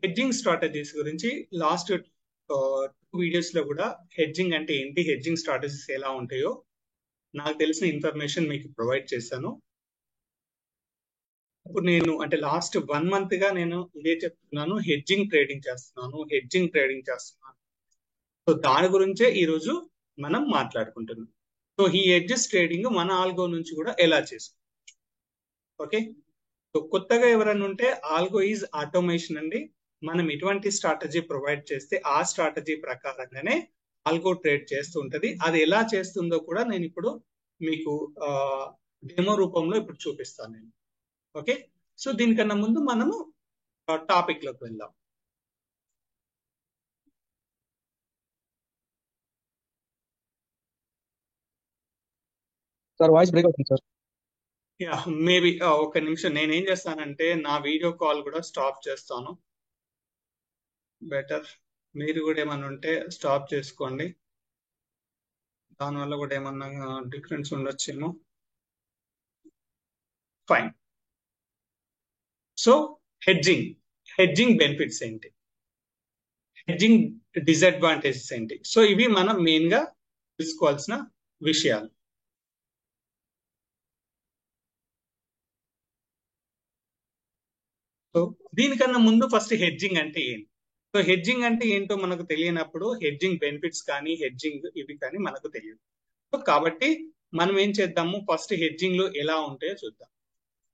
Hedging strategies గురించి last 2 videos లో కూడా హెడ్జింగ్ అంటే ఏంటి, హెడ్జింగ్ స్ట్రాటజీస్ ఎలా ఉంటాయో నాకు తెలిసిన ఇన్ఫర్మేషన్ మీకు ప్రొవైడ్ చేశాను. ఇప్పుడు నేను అంటే లాస్ట్ 1 month గా నేను ఇదే చెప్తున్నాను, హెడ్జింగ్ ట్రేడింగ్ చేస్తున్నాను. సో దాని గురించే ఈ రోజు మనం మాట్లాడుకుంటున్నాం. సో ఈ హెడ్జెస్ ట్రేడింగ్ మన ఆల్గో నుంచి కూడా ఎలా చేసుకోవచ్చు. ఓకే, సో కొత్తగా ఎవరైనా ఉంటే ఆల్గో ఈజ్ ఆటోమేషన్ అండి. మనం ఎటువంటి స్ట్రాటజీ ప్రొవైడ్ చేస్తే ఆ స్ట్రాటజీ ప్రకారంగానే ఆల్గో ట్రేడ్ చేస్తూ ఉంటది. అది ఎలా చేస్తుందో కూడా నేను ఇప్పుడు మీకు డెమో రూపంలో ఇప్పుడు చూపిస్తాను నేను. ఓకే, సో దీనికన్నా ముందు మనము టాపిక్ లోకి వెళ్దాం. సార్ వాయిస్ బ్రేక్ అవుతుంది సార్. యా, మేబీ ఒక నిమిషం నేనేం చేస్తానంటే నా వీడియో కాల్ కూడా స్టాప్ చేస్తాను. బెటర్ మీరు కూడా ఏమన్నా ఉంటే స్టాప్ చేసుకోండి, దానివల్ల కూడా ఏమన్నా డిఫరెన్స్ ఉండొచ్చేమో. ఫైన్. సో హెడ్జింగ్ బెనిఫిట్స్ ఏంటి, హెడ్జింగ్ డిసడ్వాంటేజెస్ ఏంటి, సో ఇవి మనం మెయిన్ గా తెలుసుకోవాల్సిన విషయాలు. సో దీనికన్నా ముందు ఫస్ట్ హెడ్జింగ్ అంటే ఏంటి. సో హెడ్జింగ్ అంటే ఏంటో మనకు తెలియనప్పుడు హెడ్జింగ్ బెనిఫిట్స్ కానీ హెడ్జింగ్ ఇవి కానీ మనకు తెలియదు. సో కాబట్టి మనం ఏం చేద్దాము, ఫస్ట్ హెడ్జింగ్ లో ఎలా ఉంటాయో చూద్దాం.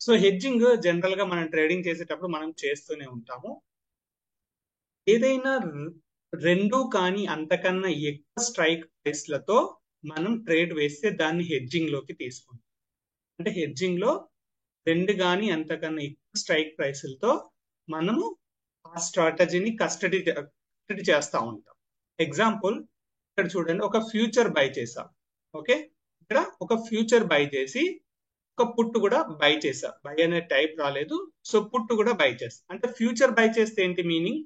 సో హెడ్జింగ్ జనరల్ గా మనం ట్రేడింగ్ చేసేటప్పుడు మనం చేస్తూనే ఉంటాము. ఏదైనా 2 కానీ అంతకన్నా ఎక్కువ స్ట్రైక్ ప్రైస్లతో మనం ట్రేడ్ వేస్తే దాన్ని హెడ్జింగ్ లోకి తీసుకుంటాం. అంటే హెడ్జింగ్ లో 2 కానీ అంతకన్నా ఎక్కువ స్ట్రైక్ ప్రైస్లతో మనము ఆ స్ట్రాటజీని కస్టడీ చేస్తా ఉంటాం. ఎగ్జాంపుల్ ఇక్కడ చూడండి, ఒక ఫ్యూచర్ బై చేసాం. ఓకే, ఇక్కడ ఒక ఫ్యూచర్ బై చేసి ఒక పుట్టు కూడా బై చేసా. బై అనే టైప్ రాలేదు, సో పుట్టు కూడా బై చేస్తా. అంటే ఫ్యూచర్ బై చేస్తే ఏంటి మీనింగ్,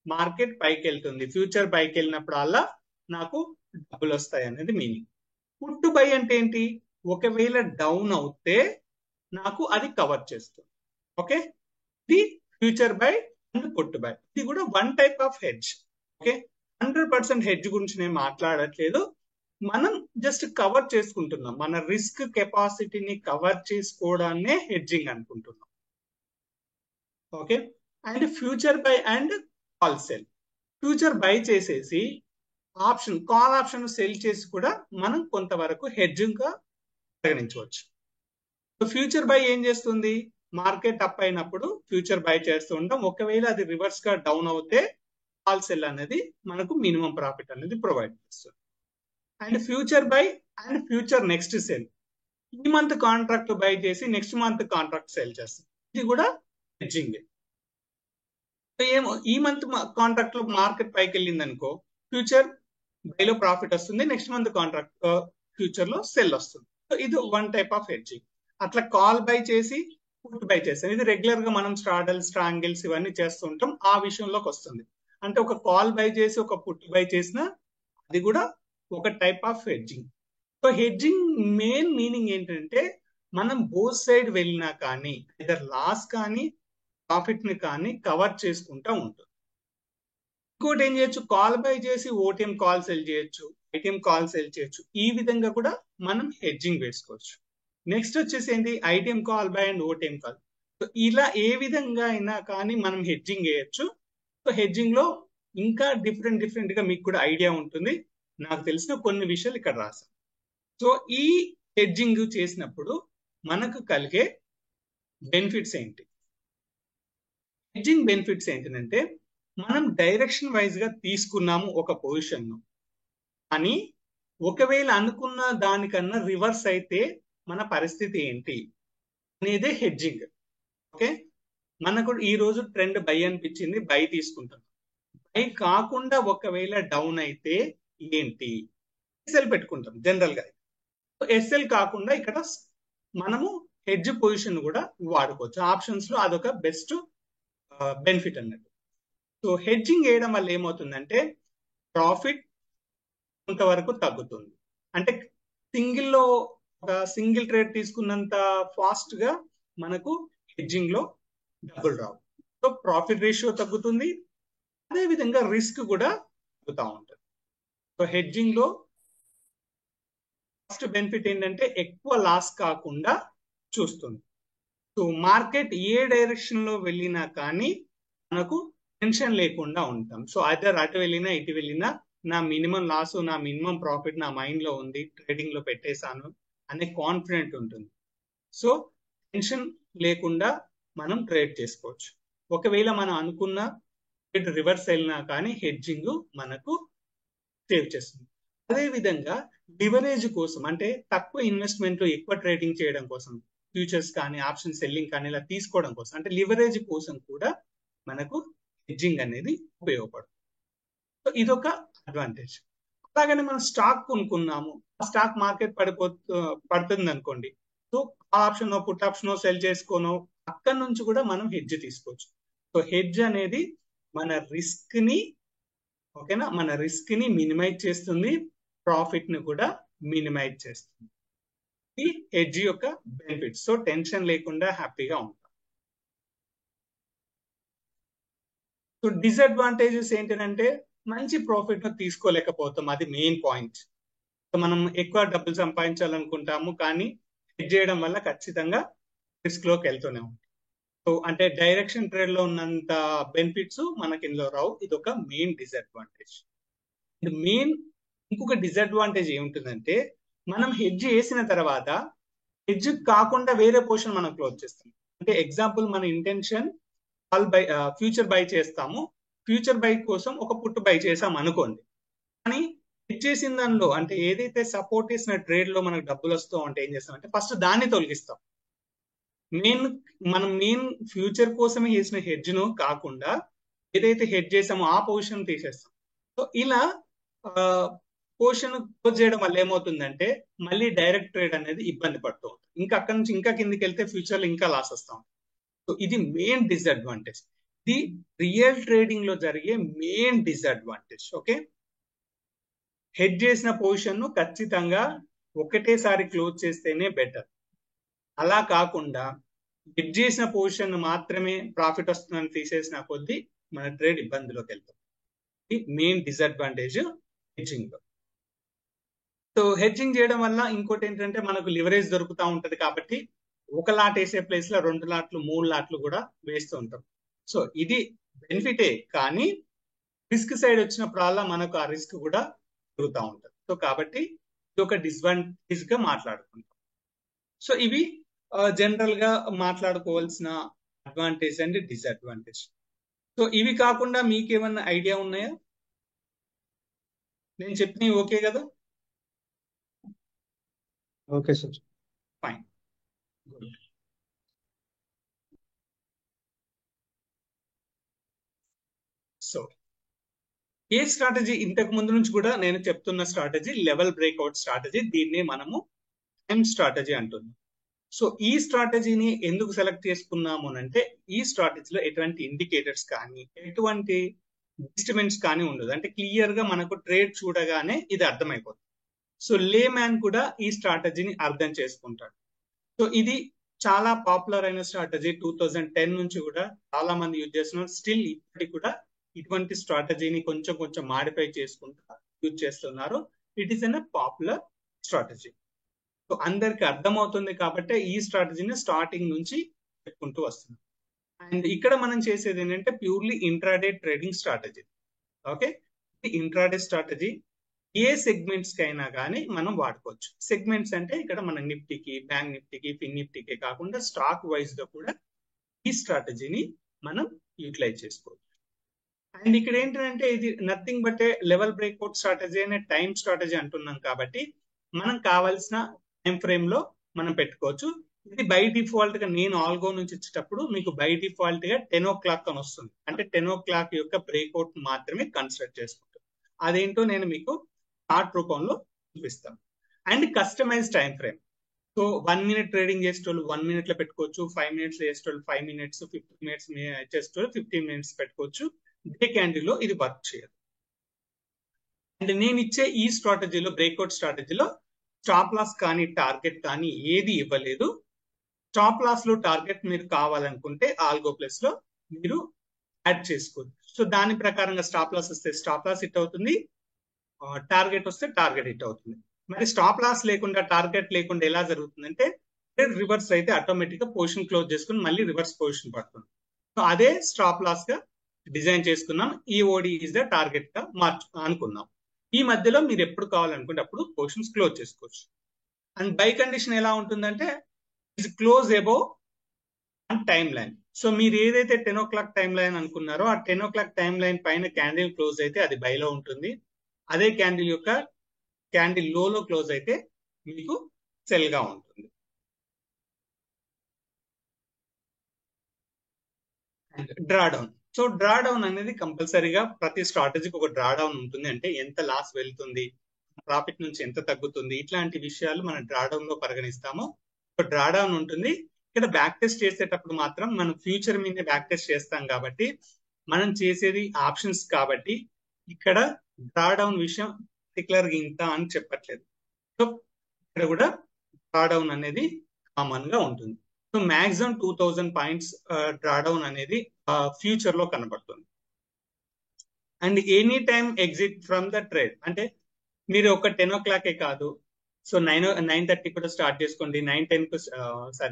మార్కెట్ పైకి వెళ్తుంది, ఫ్యూచర్ పైకి వెళ్ళినప్పుడల్లా నాకు డబ్బులు వస్తాయి అనేది మీనింగ్. పుట్టు బై అంటే ఏంటి, ఒకవేళ డౌన్ అవుతే నాకు అది కవర్ చేస్తుంది. ఓకే, ఇది ఫ్యూచర్ బై అండ్ పుట్టు బై. ఇది కూడా 1 type of hedge. Okay, 100% hedge గురించి నేను మాట్లాడట్లేదు, మనం జస్ట్ కవర్ చేసుకుంటున్నాం, మన రిస్క్ కెపాసిటీని కవర్ చేసుకోవడాన్నే హెడ్జింగ్ అనుకుంటున్నాం. Okay, and future by and call cell. Future by చేసేసి కాల్ ఆప్షన్ సెల్ చేసి కూడా మనం కొంతవరకు హెడ్జింగ్ గా పరిగణించవచ్చు. ఫ్యూచర్ బై ఏం చేస్తుంది, మార్కెట్ అప్ అయినప్పుడు ఫ్యూచర్ బై చేస్తూ ఉంటాం, ఒకవేళ అది రివర్స్ గా డౌన్ అవుతే కాల్ సెల్ అనేది మనకు మినిమం ప్రాఫిట్ అనేది ప్రొవైడ్ చేస్తుంది. And future by and future next cell. ఈ మంత్ కాంట్రాక్ట్ బై చేసి నెక్స్ట్ మంత్ కాంట్రాక్ట్ సెల్ చేస్తుంది, ఇది కూడా హెడ్జింగ్. ఏమో ఈ మంత్ కాంట్రాక్ట్ లో మార్కెట్ పైకి వెళ్ళింది అనుకో, ఫ్యూచర్ బైలో ప్రాఫిట్ వస్తుంది, నెక్స్ట్ మంత్ కాంట్రాక్ట్ ఫ్యూచర్ లో సెల్ వస్తుంది. సో ఇది 1 టైప్ ఆఫ్ హెడ్జింగ్. అట్లా కాల్ బై చేసి పుట్ బై చేస్తాం, ఇది రెగ్యులర్ గా మనం స్ట్రాడల్స్ ట్రాంగిల్స్ ఇవన్నీ చేస్తూ ఉంటాం, ఆ విషయంలోకి వస్తుంది. అంటే ఒక కాల్ బై చేసి ఒక పుట్ బై చేసిన అది కూడా ఒక type of hedging. So hedging main meaning ఏంటంటే మనం బోత్ సైడ్ వెళ్ళినా కానీ ఇదర్ లాస్ కానీ ప్రాఫిట్ ని కానీ కవర్ చేసుకుంటా ఉంటుంది. ఇంకోటి ఏం చేయొచ్చు, కాల్ బై చేసి ఓటీఎం కాల్ సెల్ చేయొచ్చు, ఐటీఎం కాల్ సెల్ చేయొచ్చు, ఈ విధంగా కూడా మనం హెడ్జింగ్ వేసుకోవచ్చు. నెక్స్ట్ వచ్చేసి ఏంటి, ITM call by and OTM call. So ఇలా ఏ విధంగా అయినా కానీ మనం హెడ్జింగ్ వేయచ్చు. సో హెడ్జింగ్ లో ఇంకా డిఫరెంట్ గా మీకు కూడా ఐడియా ఉంటుంది, నాకు తెలిసిన కొన్ని విషయాలు ఇక్కడ రాశాను. సో ఈ హెడ్జింగ్ చేసినప్పుడు మనకు కలిగే బెనిఫిట్స్ ఏంటి, హెడ్జింగ్ బెనిఫిట్స్ ఏంటంటే మనం డైరెక్షన్ వైజ్ గా తీసుకున్నాము ఒక పొజిషన్ ను, కానీ ఒకవేళ అనుకున్న దానికన్నా రివర్స్ అయితే మన పరిస్థితి ఏంటి అనేదే హెడ్జింగ్. ఓకే, మనకు ఈ రోజు ట్రెండ్ బై అనిపించింది, బై తీసుకుంటాం. బై కాకుండా ఒకవేళ డౌన్ అయితే ఏంటి, ఎస్ఎల్ పెట్టుకుంటాం జనరల్ గా. ఎస్ఎల్ కాకుండా ఇక్కడ మనము హెడ్జ్ పొజిషన్ కూడా వాడుకోవచ్చు. ఆప్షన్స్ లో అదొక బెస్ట్ బెనిఫిట్ అన్నట్టు. సో హెడ్జింగ్ వేయడం వల్ల ఏమవుతుందంటే ప్రాఫిట్ కొంతవరకు తగ్గుతుంది. అంటే ఒక సింగిల్ ట్రేడ్ తీసుకున్నంత ఫాస్ట్ గా మనకు హెడ్జింగ్ లో డబ్బులు రావు. సో ప్రాఫిట్ రేషియో తగ్గుతుంది, అదే విధంగా రిస్క్ కూడా తగ్గుతూ ఉంటుంది. సో హెడ్జింగ్ లో ఫస్ట్ బెనిఫిట్ ఏంటంటే ఎక్కువ లాస్ కాకుండా చూస్తుంది. సో మార్కెట్ ఏ డైరెక్షన్ లో వెళ్ళినా కానీ మనకు టెన్షన్ లేకుండా ఉంటాం. సో అదర్ అటు వెళ్ళినా ఇటు వెళ్ళినా నా మినిమం లాస్, నా మినిమం ప్రాఫిట్ నా మైండ్ లో ఉంది, ట్రేడింగ్ లో పెట్టేశాను అనే కాన్ఫిడెంట్ ఉంటుంది. సో టెన్షన్ లేకుండా మనం ట్రేడ్ చేసుకోవచ్చు. ఒకవేళ మనం అనుకున్న ట్రేడ్ రివర్స్ వెళ్ళినా కానీ హెడ్జింగ్ మనకు సేవ్ చేస్తుంది. అదే విధంగా లివరేజ్ కోసం, అంటే తక్కువ ఇన్వెస్ట్మెంట్ ఎక్కువ ట్రేడింగ్ చేయడం కోసం, ఫ్యూచర్స్ కానీ ఆప్షన్ సెల్లింగ్ కానీ ఇలా తీసుకోవడం కోసం, అంటే లివరేజ్ కోసం కూడా మనకు హెడ్జింగ్ అనేది ఉపయోగపడుతుంది. సో ఇదొక అడ్వాంటేజ్. అలాగనే మనం స్టాక్ కొనుక్కున్నాము, ఆ స్టాక్ మార్కెట్ పడుతుంది అనుకోండి, so option put option cell చేసుకోను, అక్కడి నుంచి కూడా మనం హెడ్జ్ తీసుకోవచ్చు. సో హెడ్జ్ అనేది మన రిస్క్ ని, ఓకేనా, మన రిస్క్ ని మినిమైజ్ చేస్తుంది, ప్రాఫిట్ ని కూడా మినిమైజ్ చేస్తుంది. ఈ హెడ్జ్ యొక్క బెనిఫిట్స్. సో టెన్షన్ లేకుండా హ్యాపీగా ఉంటాం. సో డిసడ్వాంటేజెస్ ఏంటంటే మంచి ప్రాఫిట్ తీసుకోలేకపోతాం, అది మెయిన్ పాయింట్. సో మనం ఎక్కువ డబ్బులు సంపాదించాలనుకుంటాము, కానీ హెడ్జ్ చేయడం వల్ల ఖచ్చితంగా రిస్క్ లోకి వెళ్తూనే ఉంటాం. సో అంటే డైరెక్షన్ ట్రేడ్ లో ఉన్నంత బెనిఫిట్స్ మనకి ఇందులో రావు. ఇది ఒక మెయిన్ డిసడ్వాంటేజ్. మెయిన్ ఇంకొక డిసడ్వాంటేజ్ ఏముంటుందంటే మనం హెడ్జ్ చేసిన తర్వాత హెడ్జ్ కాకుండా వేరే పోర్షన్ మనం క్లోజ్ చేస్తాం. అంటే ఎగ్జాంపుల్ మన ఇంటెన్షన్ ఫ్యూచర్ బై చేస్తాము, ఫ్యూచర్ బై కోసం ఒక పుట్ బై చేసాం అనుకోండి, కానీ హెడ్జ్ చేసిన దానిలో అంటే ఏదైతే సపోర్ట్ చేసిన ట్రేడ్ లో మనకు డబ్బులు వస్తూ ఉంటే ఏం చేస్తాం అంటే ఫస్ట్ దాన్ని తొలగిస్తాం. మనం మెయిన్ ఫ్యూచర్ కోసమే చేసిన హెడ్జ్ ను కాకుండా ఏదైతే హెడ్జ్ చేసామో ఆ పొజిషన్ తీసేస్తాం. సో ఇలా పొజిషన్ క్లోజ్ చేయడం వల్ల ఏమవుతుందంటే మళ్ళీ డైరెక్ట్ ట్రేడ్ అనేది ఇబ్బంది పడుతూ ఉంటుంది. ఇంకా అక్కడి నుంచి ఇంకా కిందికి వెళ్తే ఫ్యూచర్ లో ఇంకా లాస్ వస్తాం. సో ఇది మెయిన్ డిసడ్వాంటేజ్. ఇది రియల్ ట్రేడింగ్ లో జరిగే మెయిన్ డిసడ్వాంటేజ్. ఓకే, హెడ్జ్ చేసిన పొజిషన్ ను ఖచ్చితంగా ఒకటేసారి క్లోజ్ చేస్తేనే బెటర్. అలా కాకుండా హెడ్జ్ చేసిన పొజిషన్ మాత్రమే ప్రాఫిట్ వస్తుందని తీసేసిన కొద్దీ మన ట్రేడ్ ఇబ్బందిలోకి వెళ్తాం. ఇది మెయిన్ డిసడ్వాంటేజ్ హెడ్జింగ్ లో. సో హెడ్జింగ్ చేయడం వల్ల ఇంకోటి ఏంటంటే మనకు లివరేజ్ దొరుకుతూ ఉంటది, కాబట్టి ఒక లాట్ వేసే ప్లేస్ లో 2 లాట్లు 3 లాట్లు కూడా వేస్తూ ఉంటాం. సో ఇది బెనిఫిటే, కానీ రిస్క్ సైడ్ వచ్చినప్పుడల్లా మనకు ఆ రిస్క్ కూడా జరుగుతూ ఉంటుంది. సో కాబట్టి ఇది ఒక డిసడ్వాంటేజ్ గా మాట్లాడుకుంటాం. సో ఇవి జనరల్ గా మాట్లాడుకోవాల్సిన అడ్వాంటేజ్ అండ్ డిసడ్వాంటేజ్. సో ఇవి కాకుండా మీకేమన్నా ఐడియా ఉన్నాయా? నేను చెప్పినవి ఓకే కదా? Okay sir, fine, good. So ఏ స్ట్రాటజీ ఇంతకు ముందు నుంచి కూడా నేను చెప్తున్న స్ట్రాటజీ లెవెల్ బ్రేక్అవుట్ స్ట్రాటజీ, దీన్ని మనము టైమ్ స్ట్రాటజీ అంటున్నాం. సో ఈ స్ట్రాటజీని ఎందుకు సెలెక్ట్ చేసుకున్నాము అంటే ఈ స్ట్రాటజీలో ఎటువంటి ఇండికేటర్స్ కానీ ఎటువంటి డిస్టర్బెన్స్ కానీ ఉండదు. అంటే క్లియర్ గా మనకు ట్రేడ్ చూడగానే ఇది అర్థమైపోతుంది. సో లే మ్యాన్ కూడా ఈ స్ట్రాటజీని అర్థం చేసుకుంటాడు. సో ఇది చాలా పాపులర్ అయిన స్ట్రాటజీ. 2010 నుంచి కూడా చాలా మంది యూజ్ చేస్తున్నారు. స్టిల్ ఇప్పటికి కూడా ఇటువంటి స్ట్రాటజీని కొంచెం కొంచెం మాడిఫై చేసుకుంటూ యూజ్ చేస్తున్నారు. It is an popular strategy. So అందరికి అర్థమవుతుంది కాబట్టి ఈ స్ట్రాటజీని స్టార్టింగ్ నుంచి చెప్పుకుంటూ వస్తున్నాం. అండ్ ఇక్కడ మనం చేసేది ఏంటంటే purely intraday trading strategy. Okay, intraday strategy ఏ సెగ్మెంట్స్ కి అయినా కానీ మనం వాడుకోవచ్చు. సెగ్మెంట్స్ అంటే ఇక్కడ మన నిఫ్టీకి, బ్యాంక్ నిఫ్టీకి, ఫిన్ నిఫ్టీకి కాకుండా స్టాక్ వైజ్ గా కూడా ఈ స్ట్రాటజీని మనం యూటిలైజ్ చేసుకోవచ్చు. అండ్ ఇక్కడ ఏంటంటే ఇది nothing but A level breakout strategy అనే టైం స్ట్రాటజీ అంటున్నాం కాబట్టి మనం కావాల్సిన టైం ఫ్రేమ్ లో మనం పెట్టుకోవచ్చు. ఇది బై డిఫాల్ట్ గా నేను ఆల్గో నుంచి ఇచ్చేటప్పుడు మీకు బై డిఫాల్ట్ గా 10 o'clock అని వస్తుంది. అంటే 10 o'clock యొక్క బ్రేక్అవుట్ మాత్రమే కన్సిడర్ చేసుకుంటాం. అదేంటో నేను మీకు చార్ట్ రూపంలో చూపిస్తాను. And customize time frame. So 1 minute trading చేసేటోళ్ళు 1 minute లో పెట్టుకోవచ్చు, 5 minutes చేసేటోళ్ళు 5 minutes, 15 minutes చేసేటోళ్ళు 15 minutes పెట్టుకోవచ్చు. డే క్యాండిల్ లో ఇది వర్క్ చేయదు. అండ్ నేను ఇచ్చే ఈ స్ట్రాటజీలో, బ్రేక్అవుట్ స్ట్రాటజీలో స్టాప్ లాస్ కానీ టార్గెట్ కానీ ఏది ఇవ్వలేదు. స్టాప్ లాస్ లో టార్గెట్ మీరు కావాలనుకుంటే ఆల్గో ప్లస్ లో మీరు యాడ్ చేసుకోవచ్చు. సో దాని ప్రకారంగా స్టాప్ లాస్ వస్తే స్టాప్ లాస్ హిట్ అవుతుంది, టార్గెట్ వస్తే టార్గెట్ హిట్ అవుతుంది. మరి స్టాప్ లాస్ లేకుండా టార్గెట్ లేకుండా ఎలా జరుగుతుందంటే రివర్స్ అయితే ఆటోమేటిక్ గా పొజిషన్ క్లోజ్ చేసుకుని మళ్ళీ రివర్స్ పొజిషన్ పడుతుంది. సో అదే స్టాప్ లాస్ గా డిజైన్ చేసుకున్నాం. ఈఓడి ఈజ్ ద టార్గెట్ గా అనుకున్నాం. ఈ మధ్యలో మీరు ఎప్పుడు కావాలనుకుంటే అప్పుడు పొజిషన్స్ క్లోజ్ చేసుకోవచ్చు. అండ్ బై కండిషన్ ఎలా ఉంటుందంటే is close above time line. So మీరు ఏదైతే 10 o'clock టైమ్ లైన్ అనుకున్నారో ఆ 10 o'clock టైమ్ లైన్ పైన క్యాండిల్ క్లోజ్ అయితే అది బైలో ఉంటుంది. అదే క్యాండిల్ లోలో క్లోజ్ అయితే మీకు సెల్ గా ఉంటుంది. Draw down. So draw down అనేది కంపల్సరీగా ప్రతి స్ట్రాటజీకి ఒక డ్రా డౌన్ ఉంటుంది. అంటే ఎంత లాస్ వెళ్తుంది, ప్రాఫిట్ నుంచి ఎంత తగ్గుతుంది, ఇట్లాంటి విషయాలు మనం డ్రా డౌన్ లో పరిగణిస్తాము. సో డ్రా డౌన్ ఉంటుంది. ఇక్కడ బ్యాక్ టెస్ట్ చేసేటప్పుడు మాత్రం మనం ఫ్యూచర్ మీద బ్యాక్ టెస్ట్ చేస్తాం కాబట్టి మనం చేసేది ఆప్షన్స్ కాబట్టి ఇక్కడ డ్రా డౌన్ విషయం పర్టికులర్ గా ఇంత అని చెప్పట్లేదు. సో ఇక్కడ కూడా డ్రా డౌన్ అనేది కామన్ గా ఉంటుంది. So maximum 2000 points draw down అనేది ఫ్యూచర్ లో కనబడుతుంది. And any time exit from the trade. అంటే మీరు ఒక 10 o'clock కాదు, సో 9:30 కూడా స్టార్ట్ చేసుకోండి, 9:10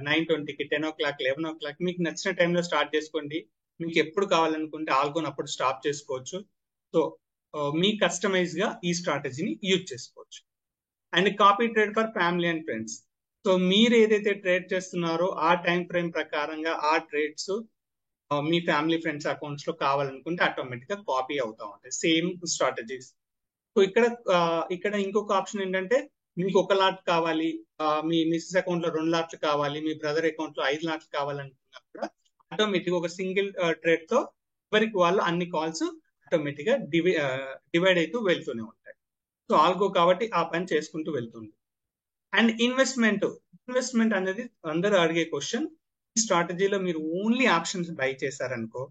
9:20కి 10 o'clock 11 o'clock మీకు నచ్చిన టైంలో స్టార్ట్ చేసుకోండి. మీకు ఎప్పుడు కావాలనుకుంటే ఆల్గోన్ అప్పుడు స్టాప్ చేసుకోవచ్చు. సో మీ కస్టమైజ్ గా ఈ స్ట్రాటజీని యూజ్ చేసుకోవచ్చు. And copy trade for family and friends. So మీరు ఏదైతే ట్రేడ్ చేస్తున్నారో ఆ టైం ఫ్రేమ్ ప్రకారంగా ఆ ట్రేడ్స్ మీ ఫ్యామిలీ ఫ్రెండ్స్ అకౌంట్స్ లో కావాలనుకుంటే ఆటోమేటిక్ గా కాపీ అవుతా ఉంటాయి సేమ్ స్ట్రాటజీస్. సో ఇక్కడ ఇంకొక ఆప్షన్ ఏంటంటే మీకు ఒక లాట్ కావాలి, మీ మిస్సెస్ అకౌంట్ లో 2 లాట్లు కావాలి, మీ బ్రదర్ అకౌంట్ లో 5 లాట్లు కావాలనుకున్నా కూడా ఆటోమేటిక్ ఒక సింగిల్ ట్రేడ్ తో ఎవరికి వాళ్ళు అన్ని కాల్స్ ఆటోమేటిక్ గా డివైడ్ అవుతూ వెళ్తూనే ఉంటాయి. సో ఆల్గో కాబట్టి ఆ పని చేసుకుంటూ వెళ్తుంది. అండ్ ఇన్వెస్ట్మెంట్ అనేది అందరూ అడిగే క్వశ్చన్. ఈ స్ట్రాటజీలో మీరు ఓన్లీ ఆప్షన్స్ బై చేశారనుకో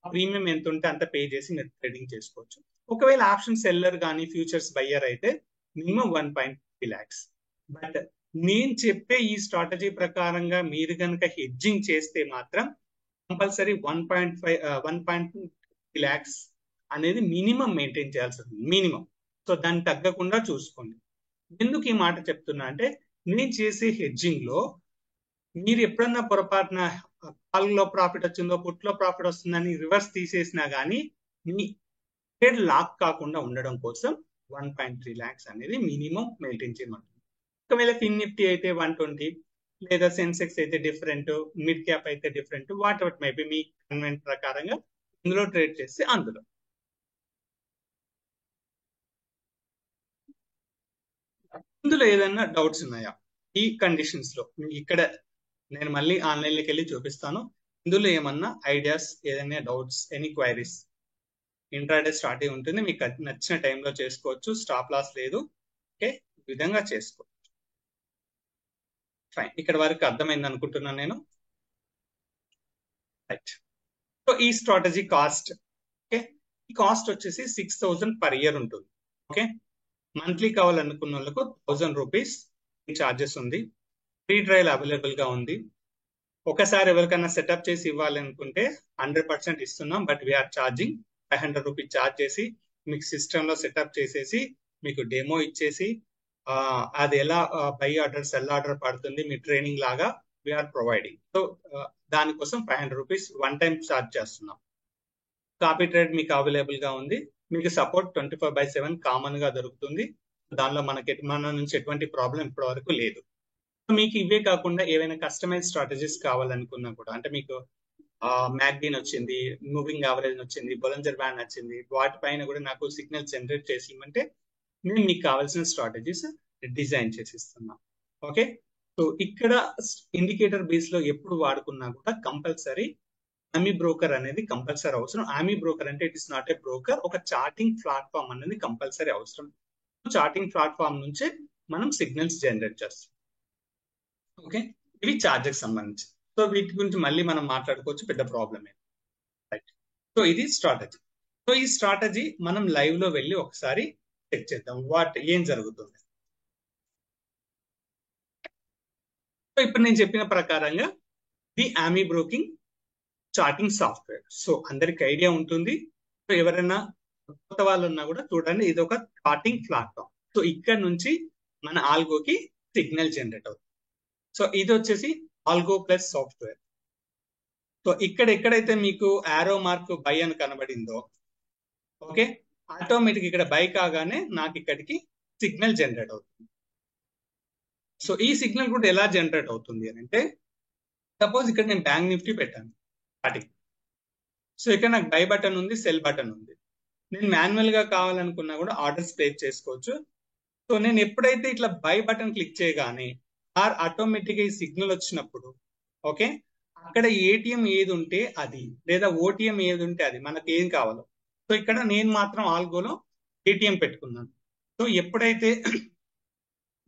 ప్రీమియం ఎంత ఉంటే అంత పే చేసి మీరు ట్రేడింగ్ చేసుకోవచ్చు. ఒకవేళ ఆప్షన్ సెల్లర్ కానీ ఫ్యూచర్స్ బయ్యర్ అయితే మినిమం 1.3 lakhs. బట్ నేను చెప్పే ఈ స్ట్రాటజీ ప్రకారంగా మీరు కనుక హెడ్జింగ్ చేస్తే మాత్రం కంపల్సరీ 1.2 lakhs అనేది మినిమం మెయింటైన్ చేయాల్సి ఉంటుంది, మినిమం. సో దాన్ని తగ్గకుండా చూసుకోండి. ఎందుకు ఈ మాట చెప్తున్నా అంటే నేను చేసే హెడ్జింగ్ లో మీరు ఎప్పుడన్నా పొరపాటున కాల్లో ప్రాఫిట్ వచ్చిందో పుట్లో ప్రాఫిట్ వస్తుందని రివర్స్ తీసేసినా గానీ మీ ట్రేడ్ లాక్ కాకుండా ఉండడం కోసం 1.3 lakhs అనేది మినిమం మెయింటైన్ చేయమంటుంది. ఒకవేళ ఫిన్ నిఫ్టీ అయితే 120, లేదా సెన్సెక్స్ అయితే డిఫరెంట్, మిడ్ క్యాప్ అయితే different, what ever maybe me convent ప్రకారంగా ఇందులో ట్రేడ్ చేస్తే అందులో. ఇందులో ఏదైనా డౌట్స్ ఉన్నాయా ఈ కండిషన్స్ లో? ఇక్కడ నేను మళ్ళీ ఆన్లైన్ లోకి వెళ్ళి చూపిస్తాను. ఇందులో ఏమన్నా ఐడియాస్, ఏదైనా doubts, any queries? Intraday start అయి ఉంటుంది, మీకు నచ్చిన టైంలో చేసుకోవచ్చు, స్టాప్ లాస్ లేదు. ఓకే, ఈ విధంగా చేసుకోవచ్చు. ఫైన్, ఇక్కడ వరకు అర్థమైంది అనుకుంటున్నాను నేను. రైట్. సో ఈ స్ట్రాటజీ కాస్ట్, ఓకే, ఈ కాస్ట్ వచ్చేసి 6,000 per year ఉంటుంది. ఓకే, మంత్లీ కావాలనుకున్న వాళ్ళకు 1,000 రూపీస్ చార్జెస్ ఉంది. ఫ్రీ ట్రయల్ అవైలబుల్ గా ఉంది. ఒకసారి ఎవరికైనా సెటప్ చేసి ఇవ్వాలి అనుకుంటే 100% ఇస్తున్నాం. But we're charging 500 rupees charge చేసి మీకు సిస్టమ్ లో సెటప్ చేసేసి మీకు డెమో ఇచ్చేసి అది ఎలా బై ఆర్డర్ సెల్ ఆర్డర్ పడుతుంది మీ ట్రైనింగ్ లాగా వీఆర్ ప్రొవైడింగ్. సో దానికోసం 500 రూపీస్ వన్ టైం ఛార్జ్ చేస్తున్నాం. కాపీ ట్రేడ్ మీకు అవైలబుల్ గా ఉంది. మీకు సపోర్ట్ 24/7 కామన్ గా దొరుకుతుంది. దానిలో మన నుంచి ఎటువంటి ప్రాబ్లం ఇప్పటి వరకు లేదు. మీకు ఇవే కాకుండా ఏవైనా కస్టమైజ్ స్ట్రాటజీస్ కావాలనుకున్నా కూడా, అంటే మీకు మ్యాగ్డీన్ వచ్చింది, మూవింగ్ యావరేజ్ వచ్చింది, బొలంజర్ బ్యాండ్ వచ్చింది, వాటిపైన కూడా నాకు సిగ్నల్ జనరేట్ చేసి ఇవ్వమంటే నేను మీకు కావాల్సిన స్ట్రాటజీస్ డిజైన్ చేసి ఇస్తున్నాం. ఓకే, సో ఇక్కడ ఇండికేటర్ బేస్ లో ఎప్పుడు వాడుకున్నా కూడా కంపల్సరీ ఆమీ బ్రోకర్ అనేది కంపల్సరీ అవసరం. ఆమీ బ్రోకర్ అంటే it is not a broker, ఒక చార్టింగ్ ప్లాట్ఫామ్ అనేది కంపల్సరీ అవసరం. చార్టింగ్ ప్లాట్ఫామ్ నుంచే మనం సిగ్నల్స్ జనరేట్ చేస్తాం. ఓకే, ఇవి చార్జెస్ సంబంధించి. సో వీటి గురించి మళ్ళీ మనం మాట్లాడుకోవచ్చు, పెద్ద ప్రాబ్లమ్ ఏం. రైట్. సో ఇది స్ట్రాటజీ. సో ఈ స్ట్రాటజీ మనం లైవ్ లో వెళ్ళి ఒకసారి చెక్ చేద్దాం ఏం జరుగుతుంది. సో ఇప్పుడు నేను చెప్పిన ప్రకారంగా ఇది ఆమీ బ్రోకింగ్ చార్టింగ్ సాఫ్ట్వేర్. సో అందరికి ఐడియా ఉంటుంది. సో ఎవరైనా కొత్త వాళ్ళు ఉన్నా కూడా చూడండి, ఇది ఒక చార్టింగ్ ప్లాట్ఫామ్. సో ఇక్కడ నుంచి మన ఆల్గోకి సిగ్నల్ జనరేట్ అవుతుంది. సో ఇది వచ్చేసి ఆల్గో ప్లస్ సాఫ్ట్వేర్. సో ఇక్కడ ఎక్కడైతే మీకు ఆరో మార్క్ బై అని కనబడిందో, ఓకే, ఆటోమేటిక్ ఇక్కడ బై కాగానే నాకు ఇక్కడికి సిగ్నల్ జనరేట్ అవుతుంది. సో ఈ సిగ్నల్ కూడా ఎలా జనరేట్ అవుతుంది అని అంటే, సపోజ్ ఇక్కడ నేను బ్యాంక్ నిఫ్టీ పెట్టాను స్టార్టింగ్. సో ఇక్కడ నాకు బై బటన్ ఉంది, సెల్ బటన్ ఉంది. నేను మాన్యువల్ గా కావాలనుకున్నా కూడా ఆర్డర్స్ ప్లేస్ చేసుకోవచ్చు. సో నేను ఎప్పుడైతే ఇట్లా బై బటన్ క్లిక్ చేయగానే ఆటోమేటిక్ గా ఈ సిగ్నల్ వచ్చినప్పుడు, ఓకే, అక్కడ ఏటీఎం ఏది ఉంటే అది, లేదా ఓటీఎం ఏది ఉంటే అది, మనకి ఏం కావాలో. సో ఇక్కడ నేను మాత్రం ఆల్గోలో ఏటీఎం పెట్టుకున్నాను. సో ఎప్పుడైతే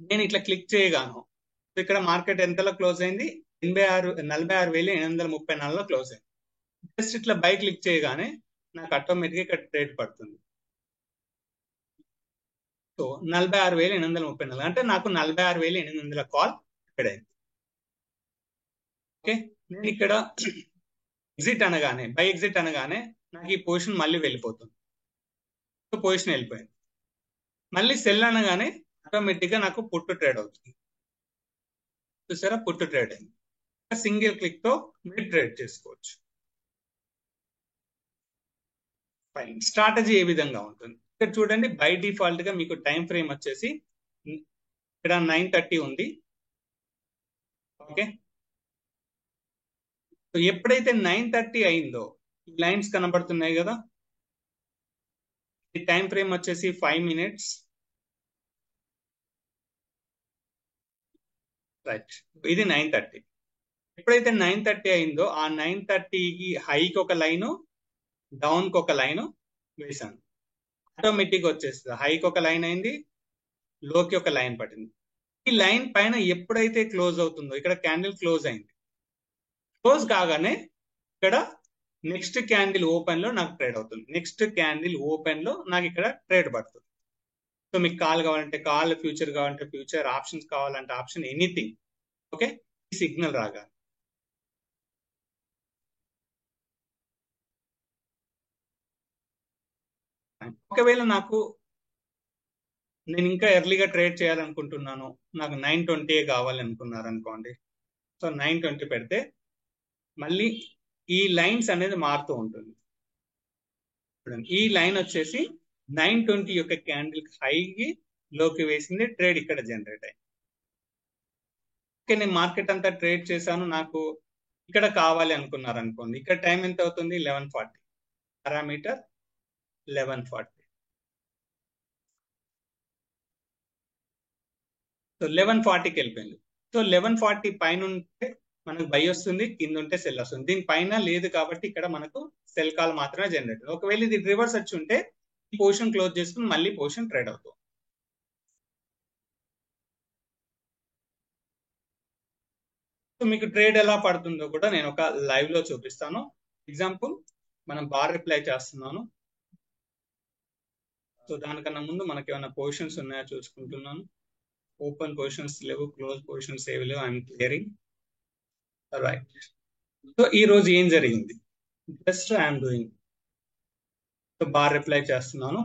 నేను ఇట్లా క్లిక్ చేయగాను, సో ఇక్కడ మార్కెట్ ఎంతలో క్లోజ్ అయింది, 46,834లో క్లోజ్ అయింది. జస్ట్ ఇట్లా బై క్లిక్ చేయగానే నాకు ఆటోమేటిక్ ఇక్కడ ట్రేడ్ పడుతుంది. సో 46,834 అంటే నాకు 46,800 కాల్ ఇక్కడ అయింది. ఓకే, నేను ఇక్కడ ఎగ్జిట్ అనగానే, బై ఎగ్జిట్ అనగానే నాకు ఈ పొజిషన్ మళ్ళీ వెళ్ళిపోతుంది. సో పొజిషన్ వెళ్ళిపోయింది. మళ్ళీ సెల్ అనగానే ఆటోమేటిక్ గా నాకు పుట్టు ట్రేడ్ అవుతుంది. చూసారా, పుట్టు ట్రేడ్ అయింది. సింగిల్ క్లిక్ తో మీరు ట్రేడ్ చేసుకోవచ్చు. ఫైన్. స్ట్రాటజీ ఏ విధంగా ఉంటుంది ఇక్కడ చూడండి. బై డిఫాల్ట్ గా మీకు టైం ఫ్రేమ్ వచ్చేసి ఇక్కడ 9:30 ఉంది. ఓకే, సో ఎప్పుడైతే 9:30 అయిందో ఈ లైన్స్ కనబడుతున్నాయి కదా, ఈ టైం ఫ్రేమ్ వచ్చేసి 5 minutes. రైట్, ఇది 9:30. ఎప్పుడైతే 9:30 అయిందో ఆ 9:30కి హైకి ఒక లైను, డౌన్ కి ఒక లైన్ వేసాను. ఆటోమేటిక్ వచ్చేస్తుంది. హైకి ఒక లైన్ అయింది, లోకి ఒక లైన్ పడింది. ఈ లైన్ పైన ఎప్పుడైతే క్లోజ్ అవుతుందో, ఇక్కడ క్యాండిల్ క్లోజ్ అయింది. క్లోజ్ కాగానే ఇక్కడ నెక్స్ట్ క్యాండిల్ ఓపెన్ లో నాకు ట్రేడ్ అవుతుంది. నెక్స్ట్ క్యాండిల్ ఓపెన్ లో నాకు ఇక్కడ ట్రేడ్ పడుతుంది. సో మీకు కాల్ కావాలంటే కాల్, ఫ్యూచర్ కావాలంటే ఫ్యూచర్, ఆప్షన్స్ కావాలంటే ఆప్షన్, ఎనీథింగ్. ఓకే, ఈ సిగ్నల్ రాగా ఒకవేళ నేను ఇంకా ఎర్లీగా ట్రేడ్ చేయాలనుకుంటున్నాను, నాకు 9:20 కావాలి అనుకున్నారు అనుకోండి. సో 9:20 పెడితే మళ్ళీ ఈ లైన్స్ అనేది మారుతూ ఉంటుంది. ఈ లైన్ వచ్చేసి 9:20 యొక్క క్యాండిల్ హైకి లోకి వేసింది, ట్రేడ్ ఇక్కడ జనరేట్ అయింది. ఓకే, నేను మార్కెట్ అంతా ట్రేడ్ చేశాను, నాకు ఇక్కడ కావాలి అనుకున్నారు అనుకోండి. ఇక్కడ టైం ఎంత అవుతుంది, 11:40. పారామీటర్ 11:40. సో 11:40కి వెళ్ళిపోయింది. సో 11:40 పైన ఉంటే మనకు బై వస్తుంది, కింద ఉంటే సెల్ వస్తుంది. దీని పైన లేదు కాబట్టి ఇక్కడ మనకు సెల్ కాల్ మాత్రమే జనరేట్. ఒకవేళ ఇది రివర్స్ వచ్చి ఉంటే ఈ పొజిషన్ క్లోజ్ చేసుకుని మళ్ళీ పొజిషన్ ట్రేడ్ అవుతుంది. సో మీకు ట్రేడ్ ఎలా పడుతుందో కూడా నేను ఒక లైవ్ లో చూపిస్తాను. ఎగ్జాంపుల్, మనం బార్ రిప్లై చేస్తున్నాను. సో దానికన్నా ముందు మనకి ఏమైనా పొజిషన్స్ ఉన్నాయో చూసుకుంటున్నాను. ఓపెన్ పొజిషన్స్ లేవు, క్లోజ్ పొజిషన్స్ ఏవి లేవు. I'm clearing. రైట్. సో ఈ రోజు ఏం జరిగింది, just I'm doing. So bar reply చేస్తున్నాను.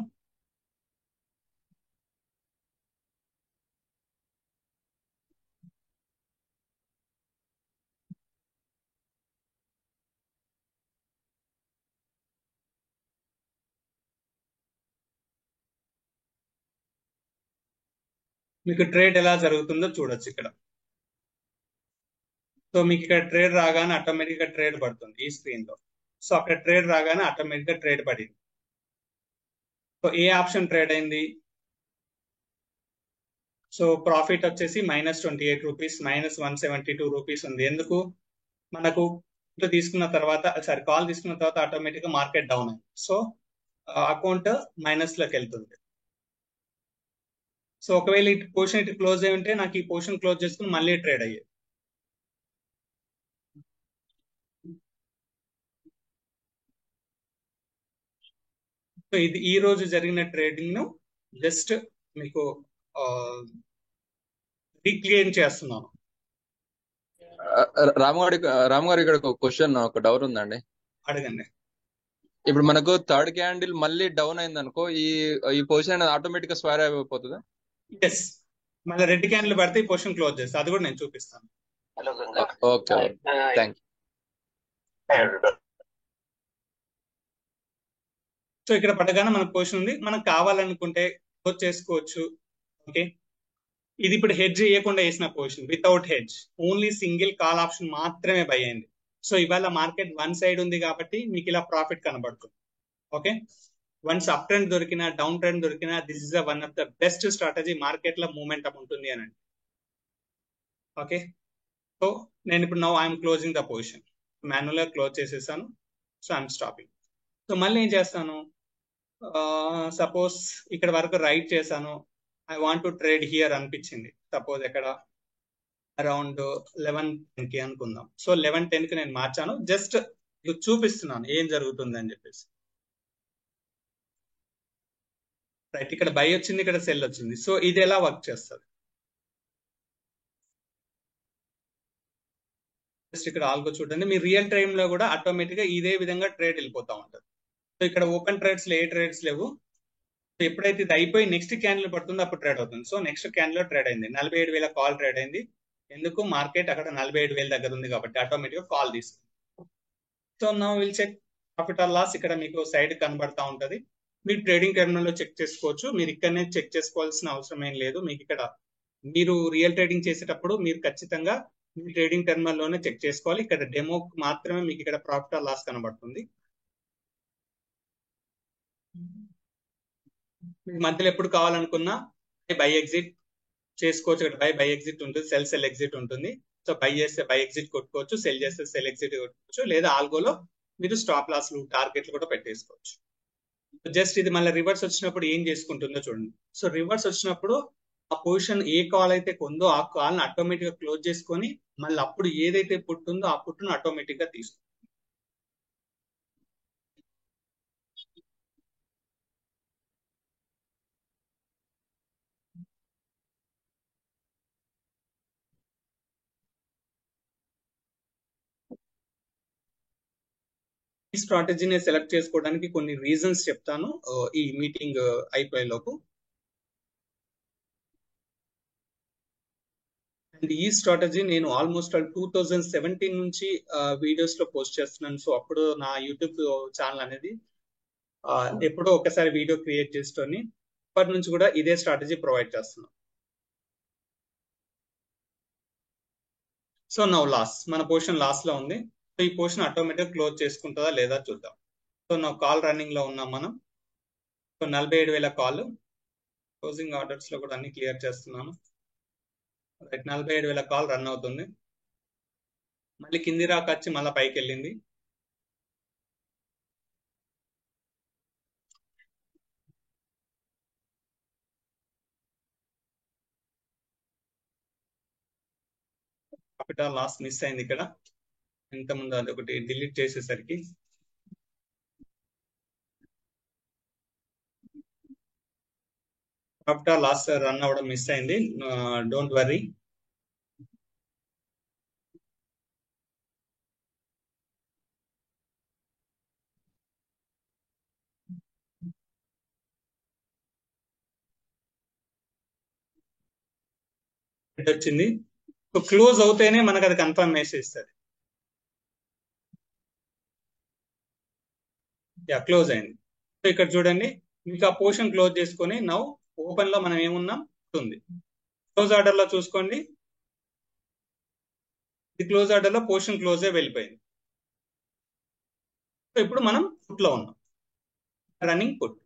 మీకు ట్రేడ్ ఎలా జరుగుతుందో చూడొచ్చు ఇక్కడ. సో మీకు ఇక్కడ ట్రేడ్ రాగానే ఆటోమేటిక్ గా ట్రేడ్ పడుతుంది ఈ స్క్రీన్ లో. సో అక్కడ ట్రేడ్ రాగానే ఆటోమేటిక్ గా ట్రేడ్ పడింది. సో ఏ ఆప్షన్ ట్రేడ్ అయింది, సో ప్రాఫిట్ వచ్చేసి -28 రూపీస్, -172 రూపీస్ ఉంది. ఎందుకు, మనకు తీసుకున్న తర్వాత, సారీ, కాల్ తీసుకున్న తర్వాత ఆటోమేటిక్ గా మార్కెట్ డౌన్ అయింది. సో అకౌంట్ మైనస్ లోకి వెళ్తుంది. సో ఒకవేళ ఈ పొజిషన్ ఇటు క్లోజ్ అయి ఉంటే నాకు ఈ పొజిషన్ క్లోజ్ చేసుకుని మళ్ళీ ట్రేడ్ అయ్యేది. సో ఇది ఈ రోజు జరిగిన ట్రేడింగ్ ను జస్ట్ మీకు రీక్రియేట్ చేస్తున్నాను. రాము గారు ఇక్కడ ఒక క్వశ్చన్, ఒక డౌట్ ఉందండి. అడగండి. ఇప్పుడు మనకు థర్డ్ క్యాండిల్ మళ్ళీ డౌన్ అయింది అనుకో, ఈ పొజిషన్ అనేది ఆటోమేటిక్ గా స్క్వేర్ అయిపోతుందా? ఎస్, మళ్ళీ రెడ్ క్యాండిల్ పడితే ఈ పొజిషన్ క్లోజ్ చేస్తా, అది కూడా నేను చూపిస్తాను. Okay, thank you. సో ఇక్కడ పడగానే మన పొజిషన్ ఉంది, మనకు కావాలనుకుంటే క్లోజ్ చేసుకోవచ్చు. ఓకే, ఇది ఇప్పుడు హెడ్జ్ చేయకుండా వేసిన position, without hedge, only single call option మాత్రమే బై అయింది. సో ఇవాళ మార్కెట్ వన్ సైడ్ ఉంది కాబట్టి మీకు ఇలా ప్రాఫిట్ కనబడుతుంది. ఓకే, వన్స్ అప్ ట్రెండ్ దొరికినా డౌన్ ట్రెండ్ దొరికినా this is one of the best strategy, market లో మూమెంటం ఉంటుంది అని. ఓకే, సో నేను ఇప్పుడు now I'm closing the position, manual గా క్లోజ్ చేసేసాను. So I'm stopping. సో మళ్ళీ ఏం చేస్తాను, సపోజ్ ఇక్కడ వరకు రైట్ చేశాను, I want to trade here అనిపించింది, సపోజ్ ఎక్కడ అరౌండ్ 11:10 కి అనుకుందాం. సో 11:10 కి నేను మార్చాను, జస్ట్ చూపిస్తున్నాను ఏం జరుగుతుంది అని చెప్పేసి. రైట్, ఇక్కడ బై వచ్చింది, ఇక్కడ సెల్ వచ్చింది. సో ఇది ఎలా వర్క్ చేస్తుంది, జస్ట్ ఇక్కడ ఆల్గో చూడండి. మీ రియల్ టైమ్ లో కూడా ఆటోమేటిక్ గా ఇదే విధంగా ట్రేడ్ వెళ్ళిపోతా ఉంటుంది. సో ఇక్కడ ఓపెన్ ట్రేడ్స్ లో ఏ ట్రేడ్స్ లేవు. ఎప్పుడైతే ఇది అయిపోయి నెక్స్ట్ క్యాండిల్ పడుతుందో అప్పుడు ట్రేడ్ అవుతుంది. సో నెక్స్ట్ క్యాండిల్ లో ట్రేడ్ అయింది, 47,000 కాల్ ట్రేడ్ అయింది. ఎందుకు, మార్కెట్ అక్కడ 47,000 దగ్గర ఉంది కాబట్టి ఆటోమేటిక్ గా కాల్ తీసుకుంది. So now will check profit or loss. ఇక్కడ మీకు సైడ్ కనబడతా ఉంటది, మీరు ట్రేడింగ్ టెర్మినల్ లో చెక్ చేసుకోవచ్చు. మీరు ఇక్కడనే చెక్ చేసుకోవాల్సిన అవసరం ఏం లేదు. మీకు ఇక్కడ మీరు రియల్ ట్రేడింగ్ చేసేటప్పుడు మీరు ఖచ్చితంగా మీ ట్రేడింగ్ టెర్మినల్ లోనే చెక్ చేసుకోవాలి. ఇక్కడ డెమో మాత్రమే మీకు ఇక్కడ ప్రాఫిట్ ఆర్ లాస్ కనబడుతుంది. మధ్యలో ఎప్పుడు కావాలనుకున్నా బై ఎగ్జిట్ చేసుకోవచ్చు. ఇక్కడ బై ఎగ్జిట్ ఉంటుంది, సెల్ ఎగ్జిట్ ఉంటుంది. సో బై చేస్తే బై ఎగ్జిట్ కొట్టుకోవచ్చు, సెల్ చేస్తే సెల్ ఎగ్జిట్ కొట్టుకోవచ్చు, లేదా ఆల్గోలో మీరు స్టాప్ లాస్లు టార్గెట్లు కూడా పెట్టేసుకోవచ్చు. జస్ట్ ఇది మళ్ళీ రివర్స్ వచ్చినప్పుడు ఏం చేసుకుంటుందో చూడండి. సో రివర్స్ వచ్చినప్పుడు ఆ పొజిషన్ ఏ కాల్ అయితే కొందో ఆ కాల్ ని ఆటోమేటిక్ గా క్లోజ్ చేసుకొని మళ్ళీ అప్పుడు ఏదైతే పుట్టుందో ఆ పుట్టును ఆటోమేటిక్ గా తీసుకుంటుంది. ఈ స్ట్రాటజీని సెలెక్ట్ చేసుకోవడానికి కొన్ని రీజన్స్ చెప్తాను ఈ మీటింగ్ అయిపోయే లోపు. అండ్ ఈ స్ట్రాటజీ నేను ఆల్మోస్ట్ 2017 నుంచి వీడియోస్ లో పోస్ట్ చేస్తున్నాను. సో అప్పుడు నా యూట్యూబ్ ఛానల్ అనేది ఎప్పుడో ఒకసారి వీడియో క్రియేట్ చేసుకొని ఇప్పటి నుంచి కూడా ఇదే స్ట్రాటజీ ప్రొవైడ్ చేస్తున్నాం. సో నౌ లాస్, మన పొజిషన్ లాస్ లో ఉంది. సో ఈ పొజిషన్ ఆటోమేటిక్ క్లోజ్ చేసుకుంటుందా లేదా చూద్దాం. సో నా కాల్ రన్నింగ్ లో ఉన్నాం మనం. సో 47,000 కాల్, క్లోజింగ్ ఆర్డర్స్ లో కూడా అన్ని క్లియర్ చేస్తున్నాను. 47,000 కాల్ రన్ అవుతుంది. మళ్ళీ కింది రాకొచ్చి మళ్ళీ పైకి వెళ్ళింది. ప్రాఫిట్ ఆర్ లాస్ మిస్ అయింది ఇక్కడ, ఇంతకుముందు అది ఒకటి డిలీట్ చేసేసరికి. ప్రాఫిట్ ఆర్ లాస్ రన్ అవ్వడం మిస్ అయింది, డోంట్ వర్రీ. వచ్చింది, క్లోజ్ అవుతేనే మనకు అది కన్ఫర్మ్ మెసేజ్ ఇస్తుంది. క్లోజ్ అయింది. సో ఇక్కడ చూడండి, మీకు ఆ పోర్షన్ క్లోజ్ చేసుకొని నౌ ఓపెన్ లో మనం ఏమున్నాం ఉంది. క్లోజ్ ఆర్డర్ లో చూసుకోండి, ఈ క్లోజ్ ఆర్డర్ లో పోర్షన్ క్లోజే వెళ్ళిపోయింది. సో ఇప్పుడు మనం పుట్ లో ఉన్నాం, రన్నింగ్ పుట్.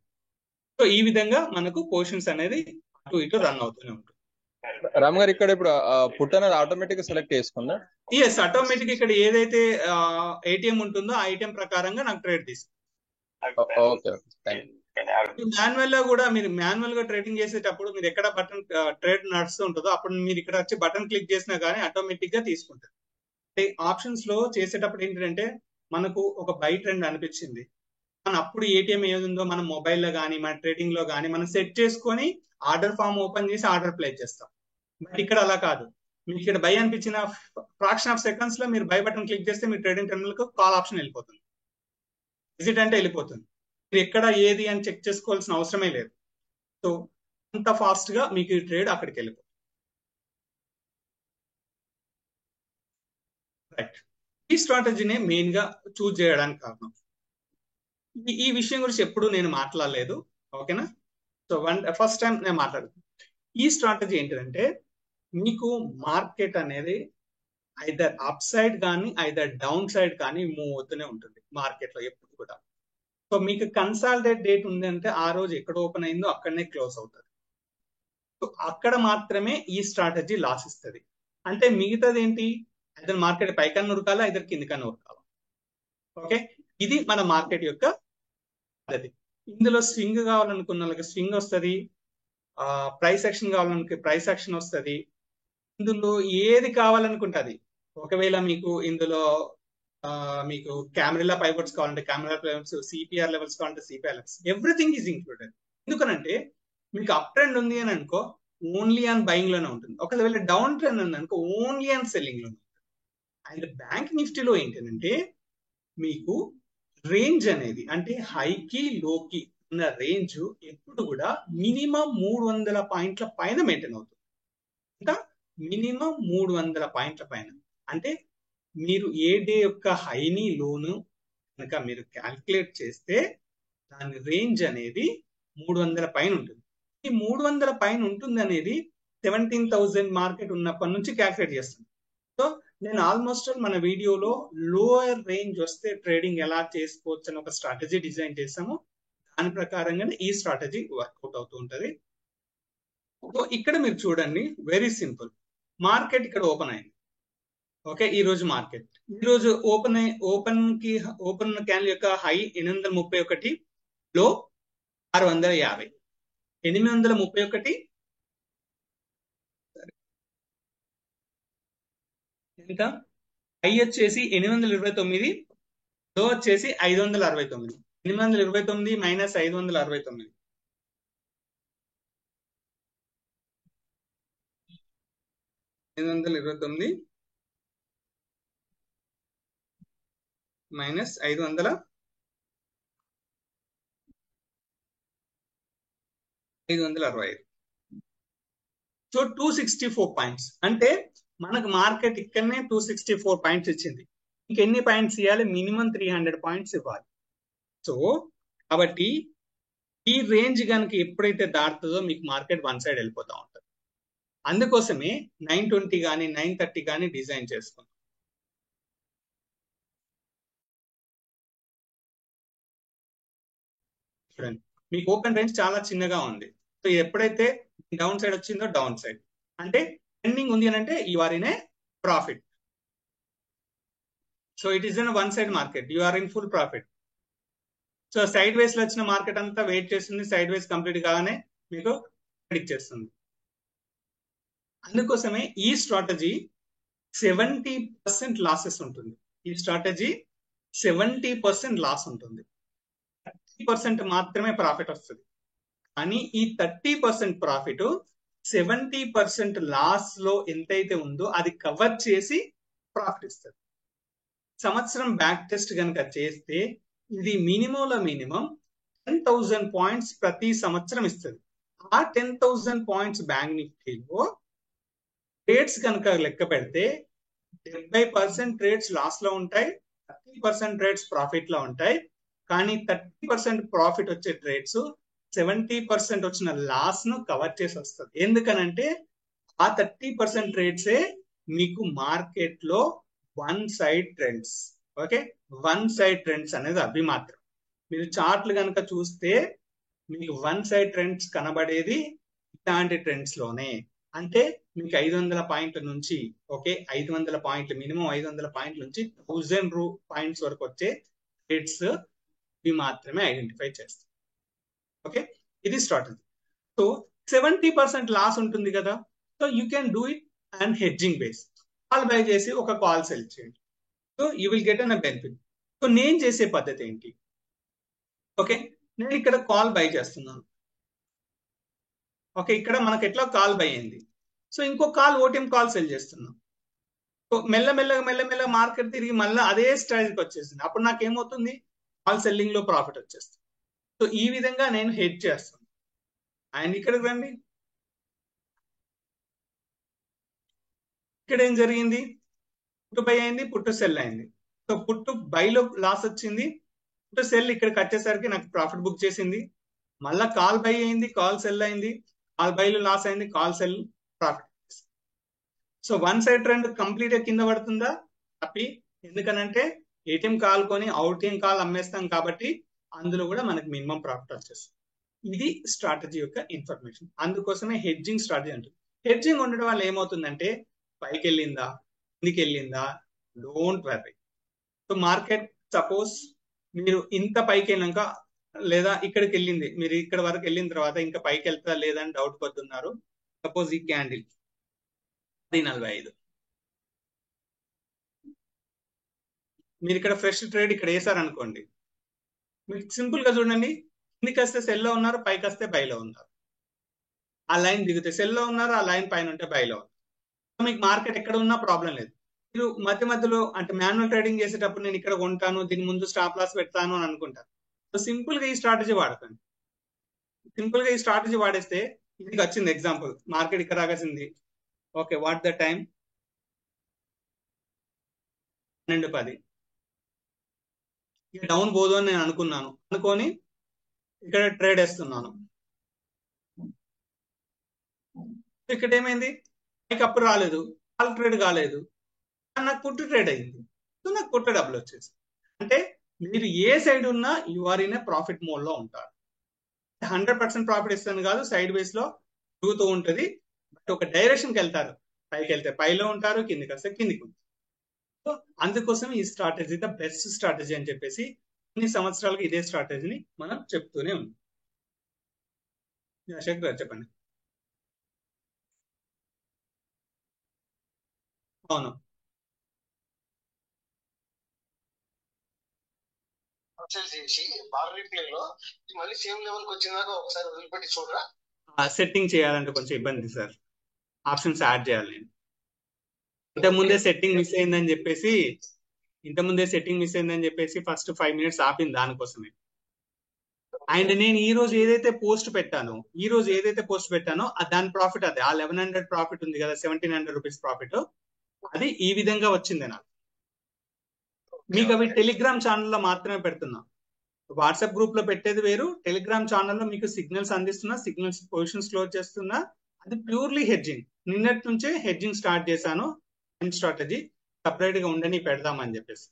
సో ఈ విధంగా మనకు పోర్షన్స్ అనేది అటు ఇటు రన్ అవుతూనే ఉంటుంది. రామ్ గారు ఇక్కడ ఇప్పుడు పుట్ అనేది ఆటోమేటిక్ గా సెలెక్ట్ చేసుకుందా? ఎస్, ఆటోమేటిక్ ఇక్కడ ఏదైతే ఏటీఎం ఉంటుందో ఆ ఏటీఎం ప్రకారంగా నాకు ట్రేడ్ తీసుకుంది. మాన్యువల్ లో కూడా మీరు మాన్యువల్ గా ట్రేడింగ్ చేసేటప్పుడు మీరు ఎక్కడ బటన్ ట్రేడ్ నడుస్తూ ఉంటుందో అప్పుడు మీరు ఇక్కడ వచ్చి బటన్ క్లిక్ చేసినా కానీ ఆటోమేటిక్ గా తీసుకుంటారు. ఆప్షన్స్ లో చేసేటప్పుడు ఏంటంటే మనకు ఒక బై ట్రెండ్ అనిపించింది, మనం అప్పుడు ఏటీఎం ఏది ఉందో మనం మొబైల్లో కానీ మన ట్రేడింగ్ లో కానీ మనం సెట్ చేసుకొని ఆర్డర్ ఫామ్ ఓపెన్ చేసి ఆర్డర్ ప్లేస్ చేస్తాం. బట్ ఇక్కడ అలా కాదు, మీకు ఇక్కడ బై అనిపించిన ఫ్రాక్షన్ ఆఫ్ సెకండ్స్ లో మీరు బై బటన్ క్లిక్ చేస్తే మీ ట్రేడింగ్ టెర్మినల్ కు కాల్ ఆప్షన్ వెళ్ళిపోతుంది. ఎగ్జిట్ అంటే వెళ్ళిపోతుంది. మీరు ఎక్కడ ఏది అని చెక్ చేసుకోవాల్సిన అవసరమే లేదు. సో అంత ఫాస్ట్ గా మీకు ఈ ట్రేడ్ అక్కడికి వెళ్ళిపోతుంది. రైట్, ఈ స్ట్రాటజీనే మెయిన్ గా చూజ్ చేయడానికి కారణం. ఈ విషయం గురించి ఎప్పుడు నేను మాట్లాడలేదు, ఓకేనా? సో ఫస్ట్ టైం నేను మాట్లాడుతున్నాను. ఈ స్ట్రాటజీ ఏంటంటే మీకు మార్కెట్ అనేది ఐదర్ అప్ సైడ్ కానీ ఐదర్ డౌన్ సైడ్ కానీ మూవ్ అవుతూనే ఉంటుంది మార్కెట్ లో ఎప్పుడు కూడా. సో మీకు కన్సాలిడేట్ డేట్ ఉంది అంటే ఆ రోజు ఎక్కడ ఓపెన్ అయిందో అక్కడనే క్లోజ్ అవుతుంది. సో అక్కడ మాత్రమే ఈ స్ట్రాటజీ లాస్ ఇస్తుంది. అంటే మిగతాది ఏంటి, ఐదర్ మార్కెట్ పైకన్నా ఉరకాలా ఐదర్ కిందకన్నా ఉరకాలా. ఓకే, ఇది మన మార్కెట్ యొక్క పద్ధతి. ఇందులో స్వింగ్ కావాలనుకున్న వాళ్ళకి స్వింగ్ వస్తుంది, ప్రైస్ యాక్షన్ కావాలనుకుంటే ప్రైస్ యాక్షన్ వస్తుంది. ఇందులో ఏది కావాలనుకుంటుంది. ఒకవేళ మీకు ఇందులో మీకు కెమెరా పైవర్స్ కావాలంటే కెమెరా పైవర్స్, సిపిఆర్ లెవెల్స్ కావాలంటే CPR levels, everything is included. ఎందుకనంటే మీకు అప్ ట్రెండ్ ఉంది అని అనుకో ఓన్లీ ఆన్ బయింగ్ లోనే ఉంటుంది. ఒకవేళ డౌన్ ట్రెండ్ ఉంది అనుకో ఓన్లీ ఆన్ సెల్లింగ్ లోనే ఉంటుంది. అండ్ బ్యాంక్ నిఫ్టీలో ఏంటంటే మీకు రేంజ్ అనేది అంటే హైకి లోకి ఉన్న రేంజ్ ఎప్పుడు కూడా మినిమం 300 పాయింట్ల పైన మెయింటైన్ అవుతుంది. ఇంకా మినిమం 300 పాయింట్ల పైన. అంటే మీరు ఏ డే యొక్క హైని లోను కనుక మీరు క్యాల్కులేట్ చేస్తే దాని రేంజ్ అనేది 300 పైన ఉంటుంది. ఈ 300 పైన ఉంటుంది అనేది 17,000 మార్కెట్ ఉన్నప్పటి నుంచి క్యాల్కులేట్ చేస్తుంది. సో నేను ఆల్మోస్ట్ మన వీడియోలో లోయర్ రేంజ్ వస్తే ట్రేడింగ్ ఎలా చేసుకోవచ్చు అని ఒక స్ట్రాటజీ డిజైన్ చేసాము. దాని ప్రకారంగానే ఈ స్ట్రాటజీ వర్కౌట్ అవుతూ ఉంటుంది. సో ఇక్కడ మీరు చూడండి, వెరీ సింపుల్. మార్కెట్ ఇక్కడ ఓపెన్ అయింది. ఓకే, ఈ రోజు మార్కెట్ ఈ రోజు ఓపెన్ క్యాండిల్ యొక్క హై 831, లో 650. 831 ఎంత, హై వచ్చేసి 829, లో వచ్చేసి 569. 829 మైనస్ 569 829 మైనస్ 565. So 264 points. అంటే మనకు మార్కెట్ ఇక్కడనే 264 పాయింట్స్ ఇచ్చింది. ఇంకెన్ని పాయింట్స్ ఇవ్వాలి, మినిమం 300 పాయింట్స్ ఇవ్వాలి. సో కాబట్టి ఈ రేంజ్ కనుక ఎప్పుడైతే దాటుతుందో మీకు మార్కెట్ వన్ సైడ్ వెళ్ళిపోతూ ఉంటుంది. అందుకోసమే 920 కానీ 930 కానీ డిజైన్ చేసుకున్నాం. చూడండి, మీకు ఓపెన్ రేంజ్ చాలా చిన్నగా ఉంది. సో ఎప్పుడైతే డౌన్ సైడ్ వచ్చిందో డౌన్ సైడ్ అంటే ట్రెండింగ్ ఉంది అని అంటే you are in a profit. So it is in one side market, you are in full profit. So side ways లో వచ్చిన మార్కెట్ అంతా వెయిట్ చేస్తుంది, సైడ్ వేస్ కంప్లీట్ కాగానే మీకు ప్రెడిక్ట్ చేస్తుంది. అందుకోసమే ఈ స్ట్రాటజీ 70% లాసెస్ ఉంటుంది. ఈ స్ట్రాటజీ 70% లాస్ ఉంటుంది, 30% మాత్రమే ప్రాఫిట్ వస్తుంది. కానీ ఈ 30% ప్రాఫిట్ 70% లాస్ లో ఎంతైతే ఉందో అది కవర్ చేసి ప్రాఫిట్ ఇస్తుంది. సంవత్సరం బ్యాక్ టెస్ట్ కనుక చేస్తే ఇది మినిమంలో మినిమం 10,000 పాయింట్స్ ప్రతి సంవత్సరం ఇస్తుంది. ఆ 10,000 పాయింట్స్ బ్యాంక్ నిఫ్టీలో ట్రేడ్స్ కనుక లెక్క పెడితే 70% ట్రేడ్స్ లాస్ లో ఉంటాయి, 30% ట్రేడ్స్ ప్రాఫిట్ లో ఉంటాయి. కానీ 30% ప్రాఫిట్ వచ్చే ట్రేడ్స్ 70% వచ్చిన లాస్ ను కవర్ చేసి వస్తుంది. ఎందుకనంటే ఆ 30% ట్రేడ్సే మీకు మార్కెట్ లో one side trends. Okay, one side trends అనేది అవి మాత్రం. మీరు చార్ట్లు కనుక చూస్తే మీకు వన్ సైడ్ ట్రెండ్స్ కనబడేది ఇలాంటి ట్రెండ్స్ లోనే. అంటే మీకు 500 పాయింట్ల నుంచి, ఓకే 500 పాయింట్లు, మినిమం 500 పాయింట్ల నుంచి 1000 పాయింట్స్ వరకు వచ్చే ట్రేడ్స్ ఇవి మాత్రమే ఐడెంటిఫై చేస్తాం. ఓకే, ఇది స్ట్రాటజీ. సో 70% లాస్ ఉంటుంది కదా, so you can do it and hedging base. Call by చేసి ఒక కాల్ సెల్ చేయండి. So you will get an benefit. So నేను చేసే పద్ధతి ఏంటి, ఓకే నేను ఇక్కడ కాల్ బై చేస్తున్నాను. ఓకే, ఇక్కడ మనకి ఎట్లా కాల్ బై అయింది. సో ఇంకో కాల్ ఓటీఎం కాల్ సెల్ చేస్తున్నాం. సో మెల్లమెల్లగా మార్కెట్ తిరిగి మళ్ళీ అదే స్ట్రాటజీకి వచ్చేసింది. అప్పుడు నాకు ఏమవుతుంది, కాల్ సెల్లింగ్ లో ప్రాఫిట్ వచ్చేస్తుంది. సో ఈ విధంగా నేను హెడ్జ్ చేస్తాను. అండ్ ఇక్కడికి రండి, ఇక్కడ ఏం జరిగింది, పుట్టు బై అయింది, పుట్టు సెల్ అయింది. సో పుట్టు బైలో లాస్ వచ్చింది, పుట్టు సెల్ ఇక్కడికి వచ్చేసరికి నాకు ప్రాఫిట్ బుక్ చేసింది. మళ్ళా కాల్ బై అయింది, కాల్ సెల్ అయింది, కాల్ బైలో లాస్ అయింది, call cell profit. So one side trend complete గా కింద పడుతుందా, హ్యాపీ. ఎందుకనంటే ఏటీఎం కాల్ కొని అవుటీఎం కాల్ అమ్మేస్తాం కాబట్టి అందులో కూడా మనకి మినిమం ప్రాఫిట్ వచ్చేస్తుంది. ఇది స్ట్రాటజీ యొక్క ఇన్ఫర్మేషన్. అందుకోసమే హెడ్జింగ్ స్ట్రాటజీ అంటుంది. హెడ్జింగ్ ఉండడం వల్ల ఏమవుతుందంటే పైకి వెళ్ళిందా కిందికి వెళ్ళిందా don't worry. So market suppose మీరు ఇంత పైకి వెళ్ళాక లేదా ఇక్కడికి వెళ్ళింది, మీరు ఇక్కడ వరకు వెళ్ళిన తర్వాత ఇంకా పైకి వెళ్తా లేదని డౌట్ పడుతున్నారు. సపోజ్ ఈ క్యాండిల్ 10.45 మీరు ఇక్కడ ఫ్రెష్ ట్రేడ్ ఇక్కడ వేసారనుకోండి, మీకు సింపుల్ గా చూడండి, కిందికి వస్తే సెల్లో ఉన్నారు, పైకి వస్తే బైలో ఉన్నారు. ఆ లైన్ దిగితే సెల్లో ఉన్నారు, ఆ లైన్ పైన ఉంటే బైలో ఉన్నారు. మీకు మార్కెట్ ఎక్కడ ఉన్నా ప్రాబ్లం లేదు. మీరు మధ్యలో అంటే మాన్యువల్ ట్రేడింగ్ చేసేటప్పుడు నేను ఇక్కడ కొంటాను, దీని ముందు స్టాప్ లాస్ పెడతాను అని అనుకుంటారు. సో సింపుల్ గా ఈ స్ట్రాటజీ వాడకండి. సింపుల్ గా ఈ స్ట్రాటజీ వాడేస్తే ఇది వచ్చింది ఎగ్జాంపుల్, మార్కెట్ ఇక్కడ రాగాల్సింది. Okay, what the time 12:10. ఇక డౌన్ పోదు అని నేను అనుకొని ఇక్కడ ట్రేడ్ వేస్తున్నాను. ఇక్కడ ఏమైంది, పైకి అప్పుడు రాలేదు, కాల్ ట్రేడ్ కాలేదు, నాకు పుట్టు ట్రేడ్ అయింది. సో నాకు పుట్ట డబ్బులు వచ్చేసి. అంటే మీరు ఏ సైడ్ ఉన్నా you are in a profit mode లో ఉంటారు. 100% ప్రాఫిట్ ఇస్తాను కాదు, సైడ్ వేస్ లో తిరుగుతూ ఉంటుంది. బట్ ఒక డైరెక్షన్కి వెళ్తారు, పైకి వెళ్తే పైలో ఉంటారు, కిందికి వస్తే కిందికి ఉంటారు. సో అందుకోసం ఈ స్ట్రాటజీ ద బెస్ట్ స్ట్రాటజీ అని చెప్పేసి కొన్ని సంవత్సరాలకు ఇదే స్ట్రాటజీని మనం చెప్తూనే ఉన్నాం. అశోక్ గారు చెప్పండి. అవును, చేసి బార్ రీప్లేలో మళ్ళీ సేమ్ లెవెల్కి వచ్చినాక ఒకసారి వదిలిపెట్టి చూడరా. సెట్టింగ్ చేయాలంటే కొంచెం ఇబ్బంది సార్, ఆప్షన్స్ యాడ్ చేయాలి. నేను ఇంతకుముందే సెట్టింగ్ మిస్ అయిందని చెప్పేసి ఫస్ట్ 5 minutes ఆపింది దానికోసమే. అండ్ నేను ఈ రోజు ఏదైతే పోస్ట్ పెట్టానో దాని ప్రాఫిట్ అదే, ఆ 1100 ప్రాఫిట్ ఉంది కదా, 1700 రూపీస్ ప్రాఫిట్, అది ఈ విధంగా వచ్చింది నాకు. మీకు అవి టెలిగ్రామ్ ఛానల్లో మాత్రమే పెడుతున్నా, వాట్సాప్ గ్రూప్ లో పెట్టేది వేరు, టెలిగ్రామ్ ఛానల్లో మీకు సిగ్నల్స్ అందిస్తున్నా, సిగ్నల్స్ పొజిషన్స్ క్లోజ్ చేస్తున్నా. అది ప్యూర్లీ హెడ్జింగ్. నిన్నటి నుంచే హెడ్జింగ్ స్టార్ట్ చేశాను, స్ట్రాటజీ సపరేట్ గా ఉండని పెడదామని చెప్పేసి.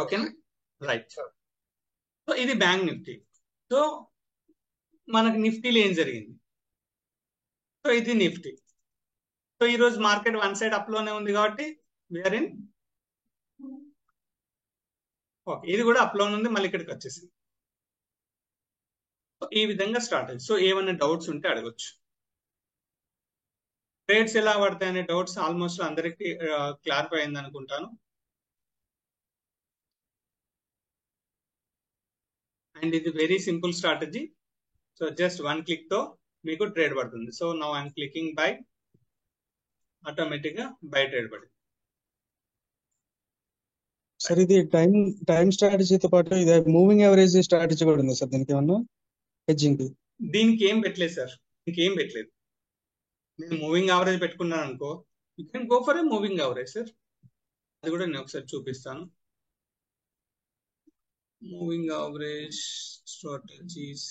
ఓకేనా, రైట్. సో ఇది బ్యాంక్ నిఫ్టీ. సో మనకు నిఫ్టీలో ఏం జరిగింది, సో ఇది నిఫ్టీ. సో ఈ రోజు మార్కెట్ వన్ సైడ్ అప్ లోనే ఉంది కాబట్టి వీఆర్ ఇన్. ఓకే, ఇది కూడా అప్ లోనే ఉంది, మళ్ళీ ఇక్కడికి వచ్చేసింది. ఈ విధంగా స్ట్రాటజీ. సో ఏమైనా డౌట్స్ ఉంటే అడగొచ్చు. ట్రేడ్స్ ఎలా పడతాయనే డౌట్స్ ఆల్మోస్ట్ అందరికి క్లారిఫై అయింది అనుకుంటాను. అండ్ ఇది very simple strategy. So just 1 click తో మీకు ట్రేడ్ పడుతుంది. So now I'm clicking by, automatic గా బై ట్రేడ్ పడింది. సార్ ఇది టైం స్ట్రాటజీతో పాటు ఇది మూవింగ్ యావరేజ్ స్ట్రాటజీ కూడా ఉంది సార్, దీనికి ఏమన్నా హెడ్జింగ్? దీనికి ఏం పెట్టలేదు సార్, ఇంకేం పెట్టలేదు. నేను మూవింగ్ యావరేజ్ పెట్టుకున్నాను అనుకో, you can go for a moving average sir. అది కూడా నేను ఒకసారి చూపిస్తాను. Moving average strategies,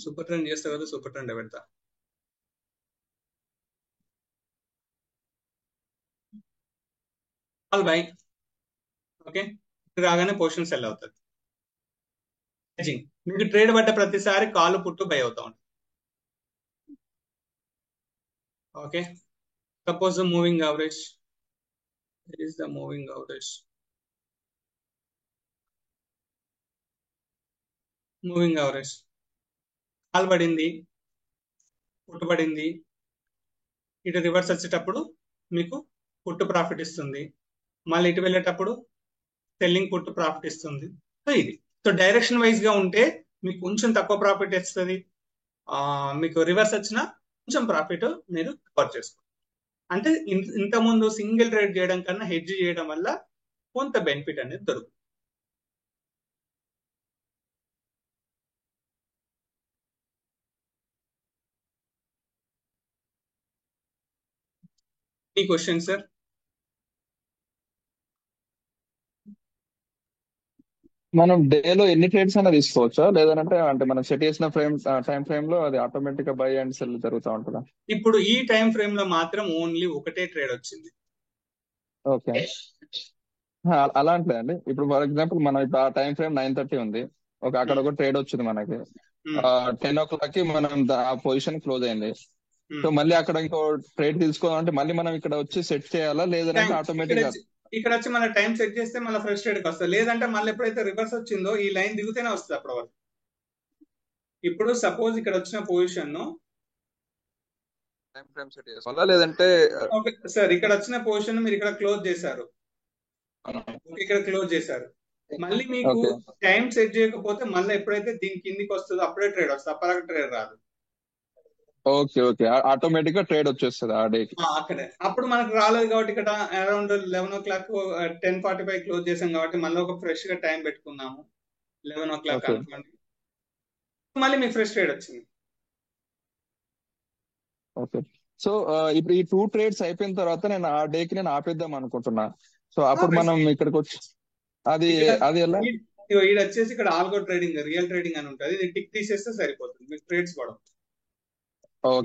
super trend చేస్తా కదా, సూపర్ ట్రెండ్ పెడతా. కాల్ బై, ఓకే, రాగానే పొజిషన్ సెల్ అవుతుంది. హెడ్జింగ్, మీకు ట్రేడ్ పడ్డ ప్రతిసారి కాలు పుట్టు బై అవుతా ఉంటుంది. Okay, suppose the moving average, is the moving average. Moving average call పడింది, పుట్టు పడింది, ఇటు రివర్స్ వచ్చేటప్పుడు మీకు పుట్టు ప్రాఫిట్ ఇస్తుంది, మళ్ళీ ఇటు వెళ్ళేటప్పుడు సెల్లింగ్ పుట్టు ప్రాఫిట్ ఇస్తుంది. సో ఇది, సో డైరెక్షన్ వైజ్ గా ఉంటే మీకు కొంచెం తక్కువ ప్రాఫిట్ వస్తుంది. మీకు రివర్స్ వచ్చినా కొంచెం ప్రాఫిట్ మీరు కవర్ చేసుకోండి. అంటే ఇంతకుముందు సింగిల్ ట్రేడ్ చేయడం కన్నా హెడ్జ్ చేయడం వల్ల కొంత బెనిఫిట్ అనేది దొరుకుతుంది. ఈ క్వశ్చన్ సార్. మనం డేలో ఎన్ని ట్రేడ్స్ అయినా తీసుకోవచ్చా, లేదంటే అంటే మనం సెట్ చేసిన టైం ఫ్రేమ్ లో అది ఆటోమేటిక్ గా బై అండ్ సెల్ జరుగుతూ ఉంటుందా? ఇప్పుడు ఈ టైం ఫ్రేమ్ లో మాత్రం ఓన్లీ ఒకటే ట్రేడ్ వచ్చింది. ఓకే, అలా అంటలేదండి. ఇప్పుడు ఫర్ ఎగ్జాంపుల్ మనం ఇప్పుడు ఆ టైం ఫ్రేమ్ 9:30 ఉంది, అక్కడ ఒక ట్రేడ్ వచ్చింది మనకి, 10 o'clock కి మనం ఆ పొజిషన్ క్లోజ్ అయింది. సో మళ్ళీ అక్కడ ఇంకో ట్రేడ్ తీసుకోవాలంటే మళ్ళీ మనం ఇక్కడ వచ్చి సెట్ చేయాలా, లేదంటే ఆటోమేటిక్ గా ఇక్కడ వచ్చి మన టైం సెట్ చేస్తే మళ్ళీ ఫ్రెష్ ట్రేడ్కి వస్తుంది. లేదంటే మళ్ళీ ఎప్పుడైతే రివర్స్ వచ్చిందో ఈ లైన్ దిగుతూనే వస్తుంది అప్పటి వరకు. ఇప్పుడు సపోజ్ ఇక్కడ వచ్చిన పొజిషన్ టైం ఫ్రేమ్ సెట్ చేసుకోవాలా, లేదంటే సార్ ఇక్కడ వచ్చిన పొజిషన్ మీరు ఇక్కడ క్లోజ్ చేశారు, ఇక్కడ క్లోజ్ చేశారు, మళ్ళీ మీకు టైం సెట్ చేయకపోతే మళ్ళీ ఎప్పుడైతే దీని కిందికి వస్తుందో అప్పుడే ట్రేడ్ వస్తుంది, అప్పటికి ట్రేడ్ రాదు. ఓకే ఓకే, ఆటోమేటిక్ గా ట్రేడ్ వచ్చేస్తుంది ఆ డేకి. అక్కడే అప్పుడు మనకు రాలేదు కాబట్టి ఇక్కడ అరౌండ్ 11 o'clock 10:45 క్లోజ్ చేసాం కాబట్టి మళ్ళీ ఒక ఫ్రెష్ గా టైం పెట్టుకున్నాము 11 o'clock అనుకోండి, మళ్ళీ మీకు ఫ్రెష్ ట్రేడ్ వచ్చింది. ఓకే, సో ఇప్పుడు ఈ 2 ట్రేడ్స్ అయిపోయిన తర్వాత నేను ఆ డేకి నేను ఆపేద్దాం అనుకుంటున్నా. సో అప్పుడు మనం ఇక్కడికి వచ్చి అది ఎలా ఇది వచ్చేసి ఇక్కడ ఆల్గో ట్రేడింగ్, రియల్ ట్రేడింగ్ అని ఉంటుంది, ఇది టిక్ తీసేస్తే సరిపోతుంది, మీకు ట్రేడ్స్ పడవు.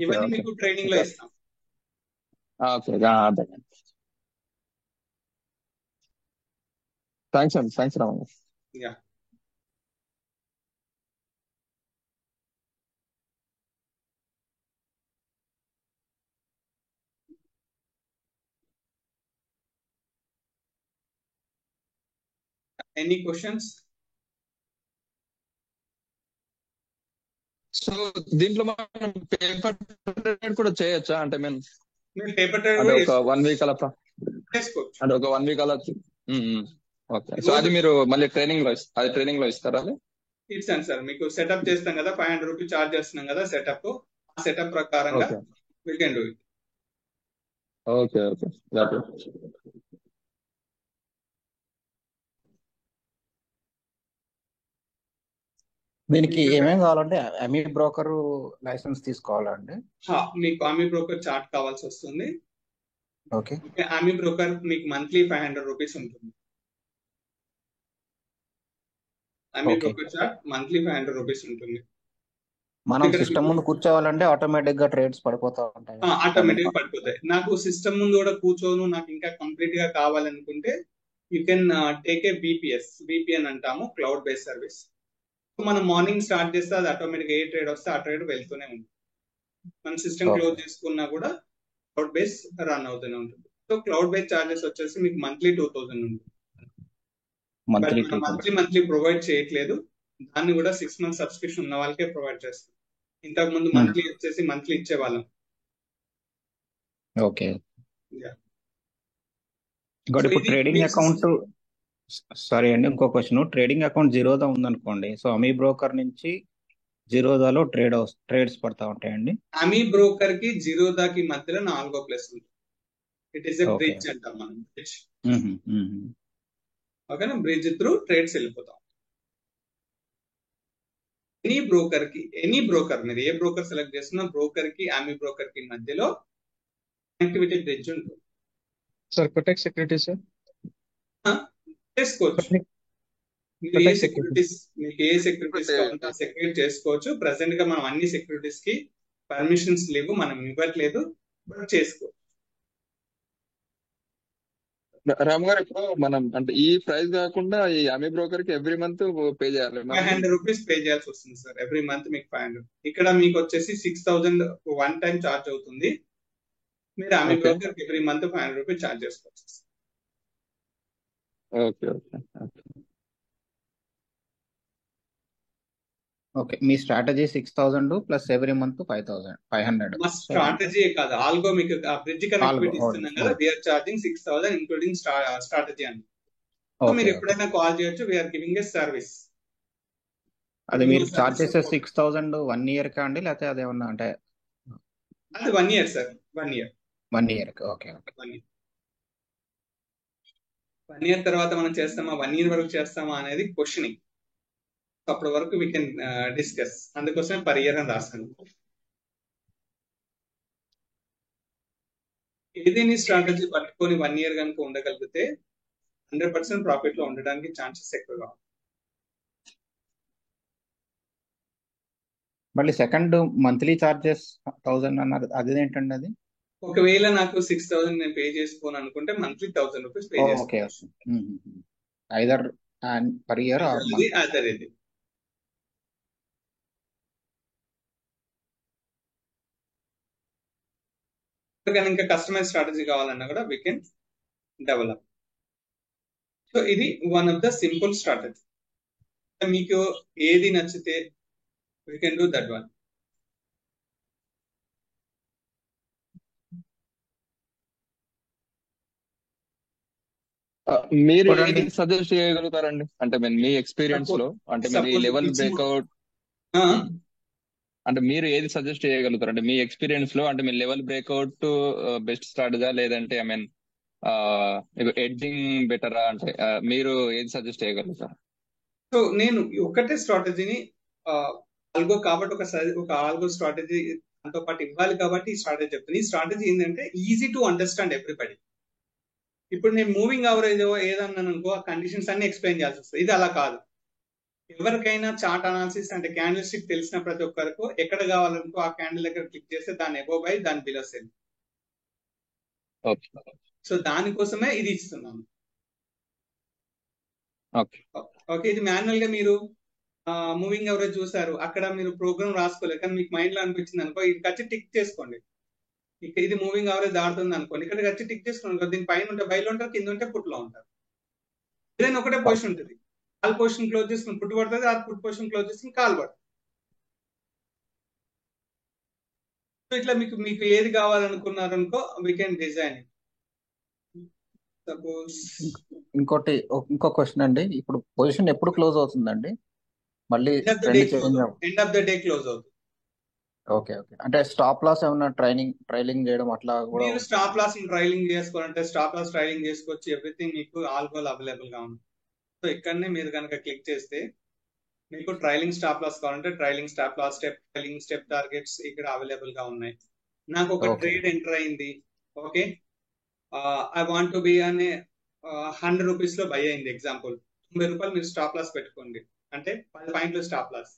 ఇవన్నీ మీకు ట్రైనింగ్ లో ఇస్తాం. థ్యాంక్స్ అండి, thanks Ramu. Any questions? So దీంట్లో మనం పేపర్ ట్రేడ్ కూడా చేయొచ్చా? అంటే మీరు పేపర్ ట్రేడ్ ఒక 1 week అలా చేసుకోవచ్చు, అంటే ఒక 1 week అలా. ఓకే, సో అది మీరు మళ్ళీ ట్రైనింగ్ లో ఇస్తారా? అది ఇస్తాను సార్, మీకు సెటప్ చేస్తాం కదా, 500 రూపీస్ చార్జ్ చేస్తున్నాం కదా సెటప్, ఆ సెటప్ ప్రకారంగా we can do it. Okay okay, దీనికి ఏమేమి కావాలంటే అమీ బ్రోకర్ లైసెన్స్ తీసుకోవాలండి? మీకు అమీ బ్రోకర్ చార్ట్ కావాల్సి వస్తుంది. ఓకే, అమీ బ్రోకర్ మీకు మంత్లీ 500 రూపీస్ ఉంటుంది. అమీ బ్రోకర్ చార్ట్ మంత్లీ 500 రూపీస్ ఉంటుంది. మనం సిస్టమ్ ముందు కూర్చోవాలంటే ఆటోమేటిక్ గా ట్రేడ్స్ పడిపోతా ఉంటాయి. ఆటోమేటిక్ గా పడిపోతాయి. నాకు సిస్టమ్ ముందు కూడా కూర్చోను, నాకు ఇంకా కంప్లీట్ గా కావాలనుకుంటే you can take a VPN అంటాము, క్లౌడ్ బేస్డ్ సర్వీస్. మనం మార్నింగ్ స్టార్ట్ చేస్తే అది ఆటోమేటిక్ ఏ ట్రేడ్ వస్తే ఆ ట్రేడ్ వెళ్తూనే ఉంటుంది. మన సిస్టమ్ క్లోజ్ చేసుకున్నా కూడా క్లౌడ్ బేస్ రన్ అవుతూనే ఉంటుంది. సో క్లౌడ్ బేస్ చార్జెస్ వచ్చేసి మీకు మంత్లీ 2000 ఉంటుంది. మంత్లీ ప్రొవైడ్ చేయట్లేదు, దాన్ని కూడా 6 months సబ్స్క్రిప్షన్ ఉన్న వాళ్ళకే ప్రొవైడ్ చేస్తాం. ఇంతకు ముందు మంత్లీ ఇచ్చేవాళ్ళం. ఓకే, ఇప్పుడు ట్రేడింగ్ అకౌంట్, సారీ అండి ఇంకో క్వశ్చన్, ట్రేడింగ్ అకౌంట్ జీరోదా ఉందనుకోండి, సో అమీ బ్రోకర్ నుంచి జీరోదాలో ట్రేడ్స్ పడతా ఉంటాయండి. అమీ బ్రోకర్ కి జీరోదాకి మధ్యలో 4వ ప్లేస్ ఉంది. ఇట్ ఈస్ ఎ బ్రిడ్జ్ అంటాం మనం, బ్రిడ్జ్. ఓకేనా, బ్రిడ్జ్ త్రూ ట్రేడ్స్ వెళ్ళిపోతాం. ఎనీ బ్రోకర్ మీరు ఏ బ్రోకర్ సెలెక్ట్ చేస్తున్నా బ్రోకర్ కి అమీ బ్రోకర్ కి మధ్యలో కనెక్టివిటీ బ్రిడ్జ్ ఉంటుంది. సార్ ప్రొటెక్ట్ సెక్యూరిటీ సార్ చేసుకోవచ్చు, మీకు ఏ సెక్యూరిటీస్ సెక్యూరిటీ చేసుకోవచ్చు. ప్రెసెంట్ గా మనం అన్ని సెక్యూరిటీస్ కి పర్మిషన్స్ లేవు, మనం ఇవ్వట్లేదు, బట్ చేసుకోవచ్చు. రామ్ గారు, ఇప్పుడు మనం అంటే ఈ ప్రైస్ కాకుండా ఈ అమీ బ్రోకర్ కి ఎవ్రీ మంత్ పే చేయాలి, 500 రూపీస్ పే చేయాల్సి వస్తుంది సార్. ఎవ్రీ మంత్ మీకు 500. ఇక్కడ మీకు వచ్చేసి 6000 వన్ టైం చార్జ్ అవుతుంది. మీరు అమీ బ్రోకర్ కి ఎవ్రీ మంత్ 500 రూపీస్ చార్జ్ చేసుకోవచ్చు. ఓకే ఓకే ఓకే, మీ strategy 6000 plus every month 500. Strategy కాదు, ఆల్గో మీకు బ్రిడ్జ్ కనెక్టివిటీ ఇస్తున్నాం కదా, వీఆర్ చార్జింగ్ 6000 ఇంక్లూడింగ్ స్ట్రాటజీ అని. మీరు ఎప్పుడైనా కాల్ చేయొచ్చు, వీఆర్ గివింగ్ ఏ సర్వీస్. అది ఇప్పుడు మీరు నువ్వు చార్జ్ సజెస్ట్ చేసే 6,000 1 ఇయర్ కా అండి, లేకపోతే అదేమన్నా అంటే అది 1 year sir, 1 year 1 year okay okay 1 year 1 year తర్వాత మనం చేస్తామా, 1 ఇయర్ వరకు చేస్తామా అనేది క్వశ్చనింగ్. అప్పటి వరకు వీ కెన్ డిస్కస్. అందుకోసమే పర్ ఇయర్ అని రాస్తాను. ఏదైనా స్ట్రాటజీ పట్టుకొని 1 ఇయర్ కనుక ఉండగలిగితే 100% ప్రాఫిట్ లో ఉండడానికి ఛాన్సెస్ ఎక్కువగా. మళ్ళీ సెకండ్ మంత్లీ చార్జెస్ 1000 అన్నారు, అదేంటండి అది? ఒకవేళ నాకు 6,000 నేను పే చేసుకోను అనుకుంటే మంత్లీ 1,000 రూపీస్ పే ఓకే చేసుకోవచ్చు. ఐదర్ పర్ ఇయర్ ఆర్ ఇది మంత్. అదర్ ఇంకా కస్టమైజ్ స్ట్రాటజీ కావాలన్నా కూడా వీ కెన్ డెవలప్. సో ఇది one of the simple strategy. మీకు ఏది నచ్చితే we can do that one. మీరు చూడండి. ఏది సజెస్ట్ చేయగలుగుతారండి? అంటే మీ ఎక్స్పీరియన్స్ లో, అంటే మీరు Suppose లెవెల్ it's బ్రేక్అవుట్, ఆ, అంటే మీరు ఏది సజెస్ట్ చేయగలుగుతారు? అంటే మీ ఎక్స్పీరియన్స్ లో, అంటే మీ లెవెల్ బ్రేక్అవుట్ బెస్ట్ స్ట్రాటజా, లేదంటే ఐ మీన్ ఎడ్జింగ్ బెటరా? అంటే మీరు ఏది సజెస్ట్ చేయగలుగుతారు? సో నేను ఒకటే స్ట్రాటజీని ఆల్గో కాబట్టి ఒక ఆల్గో స్ట్రాటజీ దాంతో పాటు ఇవ్వాలి కాబట్టి ఈ స్ట్రాటజీ చెప్తాను. ఈ స్ట్రాటజీ ఏంటంటే ఈజీ టు అండర్స్టాండ్ ఎవ్రీబడి. ఇప్పుడు నేను మూవింగ్ యావరేజ్ ఏదన్నాను అనుకో, ఆ కండిషన్స్ అన్ని ఎక్స్ప్లెయిన్ చేయాల్సి వస్తుంది. ఇది అలా కాదు. ఎవరికైనా చార్ట్ అనాలిసిస్ అంటే క్యాండిల్ స్టిక్ తెలిసిన ప్రతి ఒక్కరికి ఎక్కడ కావాలనుకో ఆ క్యాండిల్ దగ్గర క్లిక్ చేస్తే దాని అబో బై, దాని బిలో సెల్. ఓకే సో దానికోసమే ఇది ఇస్తున్నాను. ఓకే ఓకే, ఇది మాన్యువల్ గా మీరు మూవింగ్ యావరేజ్ చూసారు, అక్కడ మీరు ప్రోగ్రామ్ రాసుకోలేదు కానీ మీకు మైండ్ లో అనిపించింది అనుకో, ఇది వచ్చి టిక్ చేసుకోండి. ఇక్కడ ఇది మూవింగ్ యావరేజ్ దాడుతుంది అనుకోండి, ఇక్కడ వచ్చి టిక్ చేసుకోండి. దీని పైన ఉంటే బైలో ఉంటారు, కింద ఉంటే పుట్లో ఉంటారు. ఏదైనా ఒకటే పొజిషన్ ఉంటుంది. కాల్ పొజిషన్ క్లోజ్ చేసుకుని పుట్టు పడుతుంది, ఆ పుట్ పొజిషన్ క్లోజ్ చేసుకుని కాల్ పడుతుంది. సో ఇట్లా మీకు ఏది కావాలనుకున్నారు అనుకో, వీ కెన్ డిజైన్. సపోజ్ ఇంకో క్వశ్చన్ అండి, ఇప్పుడు పొజిషన్ ఎప్పుడు క్లోజ్ అవుతుందండి? మళ్ళీ end of the day close అవుతుంది. ఓకే అంటే స్టాప్ లాస్ ఏమన్నా ట్రైలింగ్ చేయడం అట్లా కూడా? మీరు స్టాప్ లాస్ ట్రైలింగ్ చేసుకోవాలంటే స్టాప్ లాస్ ట్రైలింగ్ చేసుకోవచ్చు. ఎవ్రీథింగ్ మీకు ఆల్గోల్ అవైలబుల్ గా ఉంది. సో ఇక్కడనే మీరు కనుక క్లిక్ చేస్తే మీకు ట్రైలింగ్ స్టాప్ లాస్ కావాలంటే trailing stop loss, trailing step targets ఇక్కడ అవైలబుల్ గా ఉన్నాయి. నాకు ఒక ట్రేడ్ ఎంటర్ అయింది, okay, I want to be అనే 100 రూపీస్ లో బై అయింది. ఎగ్జాంపుల్ 90 రూపాయలు మీరు స్టాప్ లాస్ పెట్టుకోండి, అంటే 10 పాయింట్లు స్టాప్ లాస్.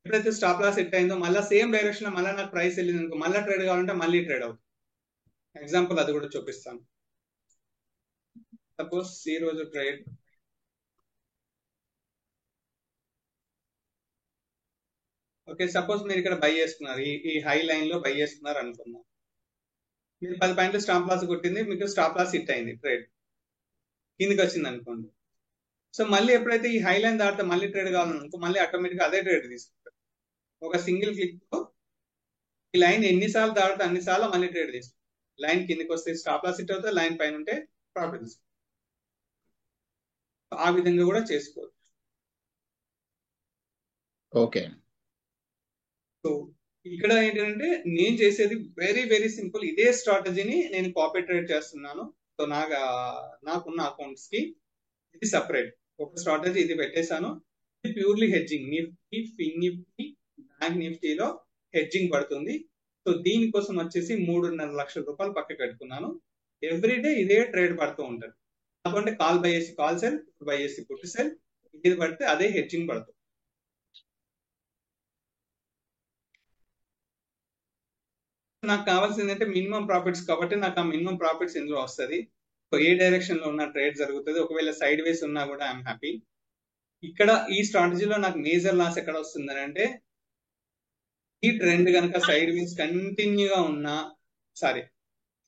ఎప్పుడైతే స్టాప్ లాస్ హిట్ అయిందో మళ్ళీ సేమ్ డైరెక్షన్ లో మళ్ళీ నాకు ప్రైస్ వెళ్ళింది అనుకో, మళ్ళీ ట్రేడ్ కావాలంటే మళ్ళీ ట్రేడ్ అవుతుంది. ఎగ్జాంపుల్ అది కూడా చూపిస్తాను. సపోజ్ ఈ రోజు ట్రేడ్ ఓకే, సపోజ్ మీరు ఇక్కడ బై చేసుకున్నారు, ఈ హై లైన్ లో బై చేసుకున్నారు అనుకుందాం. మీరు 10 పాయింట్లు స్టాప్ లాస్ కొట్టింది, మీకు స్టాప్ లాస్ హిట్ అయింది, ట్రేడ్ కిందికి వచ్చింది అనుకోండి. సో మళ్ళీ ఎప్పుడైతే ఈ హై లైన్ దాటితే మళ్ళీ ట్రేడ్ కావాలనుకో, మళ్ళీ ఆటోమేటిక్గా అదే ట్రేడ్ తీసుకుంటారు. ఒక సింగిల్ క్లిక్ తో ఈ లైన్ ఎన్నిసార్లు దాటితే అన్నిసార్లు మళ్ళీ ట్రేడ్ తీసుకుంటారు. లైన్ కిందికి వస్తే స్టాప్ లాస్ హిట్ అవుతుంది, లైన్ పైన ఉంటే ప్రాఫిట్ తీసుకుంటారు. ఆ విధంగా కూడా చేసుకోవచ్చు. ఓకే, సో ఇక్కడ ఏంటంటే నేను చేసేది వెరీ వెరీ సింపుల్. ఇదే స్ట్రాటజీని నేను కాపీ ట్రేడ్ చేస్తున్నాను. సో నాకున్న అకౌంట్స్ కి ఇది సపరేట్ ఒక స్ట్రాటజీ ఇది పెట్టేశాను. ఇది ప్యూర్లీ హెడ్జింగ్. నిఫ్టీ, ఫిన్ నిఫ్టీ, బ్యాంక్ నిఫ్టీలో హెడ్జింగ్ పడుతుంది. సో దీనికోసం వచ్చేసి 3.5 లక్షల రూపాయలు పక్క కట్టుకున్నాను. ఎవ్రీడే ఇదే ట్రేడ్ పడుతూ ఉంటుంది. కాకుంటే కాల్ బై చేసి కాల్ సెల్, బై చేసి పుట్ సెల్, ఇది పడితే అదే హెడ్జింగ్ పడుతుంది. నాకు కావాల్సింది అంటే మినిమం ప్రాఫిట్స్, కాబట్టి నాకు ఆ మినిమం ప్రాఫిట్స్ ఇందులో వస్తుంది. ఏ డైరెక్షన్ లో ఉన్న ట్రేడ్ జరుగుతుంది. ఒకవేళ సైడ్ వేస్ ఉన్నా కూడా ఐఎమ్ హ్యాపీ. ఇక్కడ ఈ స్ట్రాటజీలో నాకు మేజర్ లాస్ ఎక్కడ వస్తుందని అంటే, ఈ ట్రెండ్ కనుక సైడ్ వేస్ కంటిన్యూగా ఉన్నా, సారీ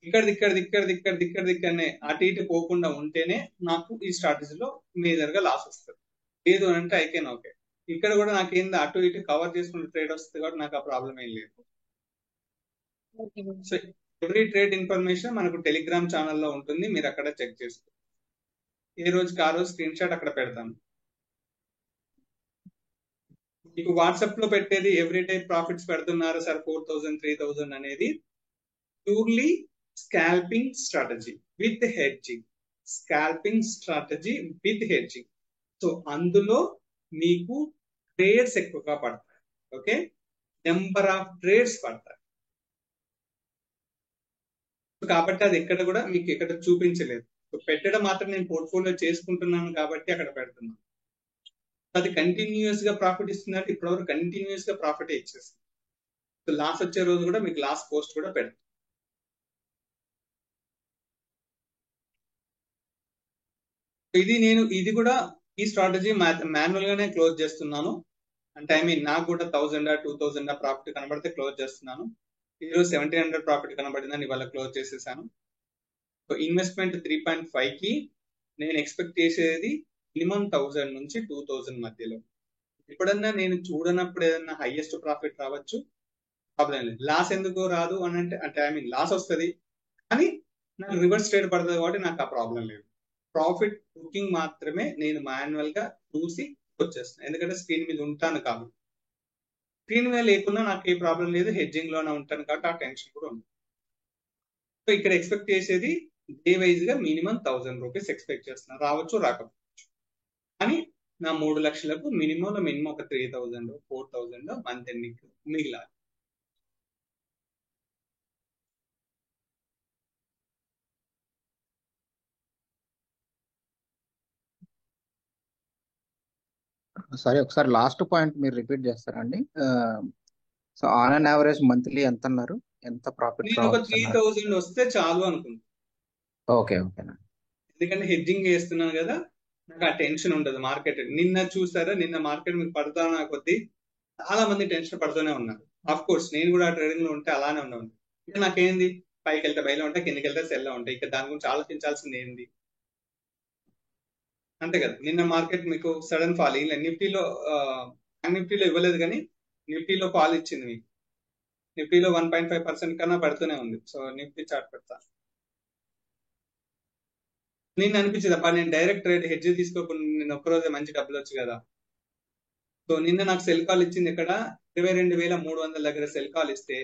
ఇక్కడనే అటు ఇటు పోకుండా ఉంటేనే నాకు ఈ స్ట్రాటజీలో మేజర్ గా లాస్ వస్తుంది. లేదు అంటే ఐ కెన్ ఓకే. ఇక్కడ కూడా నాకేంది అటు ఇటు కవర్ చేసుకునే ట్రేడ్ వస్తుంది కాబట్టి నాకు ఆ ప్రాబ్లం ఏం లేదు. సో ఎవ్రీ ట్రేడ్ ఇన్ఫర్మేషన్ మనకు టెలిగ్రామ్ ఛానల్లో ఉంటుంది, మీరు అక్కడ చెక్ చేసుకోండి. ఏ రోజుకి ఆ రోజు స్క్రీన్ షాట్ అక్కడ పెడతాను. మీకు వాట్సాప్ లో పెట్టేది ఎవ్రీడే ప్రాఫిట్స్ పెడుతున్నారు సార్ 4000 3000 అనేది purely scalping strategy with hedging. Scalping strategy with hedging. So అందులో మీకు ట్రేడ్స్ ఎక్కువగా పడతాయి. ఓకే, నెంబర్ ఆఫ్ ట్రేడ్స్ పడతాయి. కాబట్టి అది ఎక్కడ కూడా మీకు ఎక్కడ చూపించలేదు. పెట్టడం మాత్రం నేను పోర్ట్ఫోలియో చేసుకుంటున్నాను కాబట్టి అక్కడ పెడుతున్నాను. అది కంటిన్యూస్ గా ప్రాఫిట్ ఇస్తున్నట్టు ఇప్పటివరకు కంటిన్యూస్ గా ప్రాఫిట్ ఇచ్చేస్తుంది. లాస్ వచ్చే రోజు కూడా మీకు లాస్ పోస్ట్ కూడా పెడతాం. ఇది కూడా ఈ స్ట్రాటజీ మాన్యువల్ గానే క్లోజ్ చేస్తున్నాను. అంటే ఐ మీన్ నాకు కూడా 1000 2000 ప్రాఫిట్ కనబడితే క్లోజ్ చేస్తున్నాను. ఈరోజు 1700 ప్రాఫిట్ కనబడిందని ఇవాళ క్లోజ్ చేసేసాను. సో ఇన్వెస్ట్మెంట్ 3.5 కి నేను ఎక్స్పెక్ట్ చేసేది మినిమం 1000 నుంచి 2000 మధ్యలో. ఎప్పుడన్నా నేను చూడనప్పుడు ఏదన్నా హైయెస్ట్ ప్రాఫిట్ రావచ్చు, ప్రాబ్లం లేదు. లాస్ ఎందుకు రాదు అని అంటే ఐ మీన్ లాస్ వస్తుంది కానీ నాకు రివర్స్ ట్రేడ్ పడుతుంది కాబట్టి నాకు ఆ ప్రాబ్లం లేదు. ప్రాఫిట్ బుకింగ్ మాత్రమే నేను మాన్యువల్ గా చూసి వచ్చేస్తాను, ఎందుకంటే స్క్రీన్ మీద ఉంటాను కాబట్టి. స్క్రీన్ మీద లేకున్నా నాకు ఏ ప్రాబ్లం లేదు, హెడ్జింగ్ లోనే ఉంటాను కాబట్టి ఆ టెన్షన్ కూడా ఉంది. సో ఇక్కడ ఎక్స్పెక్ట్ చేసేది డే వైజ్ గా మినిమం 1000 రూపీస్ ఎక్స్పెక్ట్ చేస్తున్నాను. రావచ్చు రాకపోవచ్చు కానీ నా 3 లక్షలకు మినిమం ఒక 3000 4000 మంత్ ఎండింగ్ మిగిలాలి. సరే, ఒకసారి లాస్ట్ పాయింట్ మీరు రిపీట్ చేస్తారండి. So on an average monthly ఎంత అన్నారు, ఎంత ప్రాఫిట్ నేను ఒక రావచ్చు అన్నారు? 3000 వస్తే చాలు అనుకుంటున్నాను. ఓకే ఓకేనా. ఎందుకంటే హెడ్జింగ్ చేస్తున్నాను కదా, నాకు ఆ టెన్షన్ ఉండదు. మార్కెట్ నిన్న చూసారా, నిన్న మార్కెట్ మీకు పడతానా కొద్దీ చాలా మంది టెన్షన్ పడుతూనే ఉన్నారు. ఆఫ్ కోర్స్ నేను కూడా ట్రేడింగ్ లో ఉంటే అలానే ఉండవు. ఇక నాకేంది, పైకి వెళ్తే బయలో ఉంటాయి, కిందకి వెళ్తే సెల్ ఉంటాయి. ఇక దాని గురించి ఆలోచించాల్సింది ఏంది, అంతే కదా. నిన్న మార్కెట్ మీకు సడన్ ఫాల్ ఇలా నిఫ్టీలో ఇవ్వలేదు కానీ నిఫ్టీలో ఫాల్ ఇచ్చింది మీకు. నిఫ్టీలో 1.5% కన్నా పడుతూనే ఉంది. సో నిఫ్టీ చార్ట్ పెడతా. నేను అనిపించింది అబ్బా నేను డైరెక్ట్ ట్రేడ్ హెడ్జ్ తీసుకోకుండా నేను ఒక్కరోజే మంచి డబ్బులు వచ్చు కదా. సో నిన్న నాకు సెల్ కాల్ ఇచ్చింది ఇక్కడ 22,300 దగ్గర సెల్ కాల్ ఇస్తే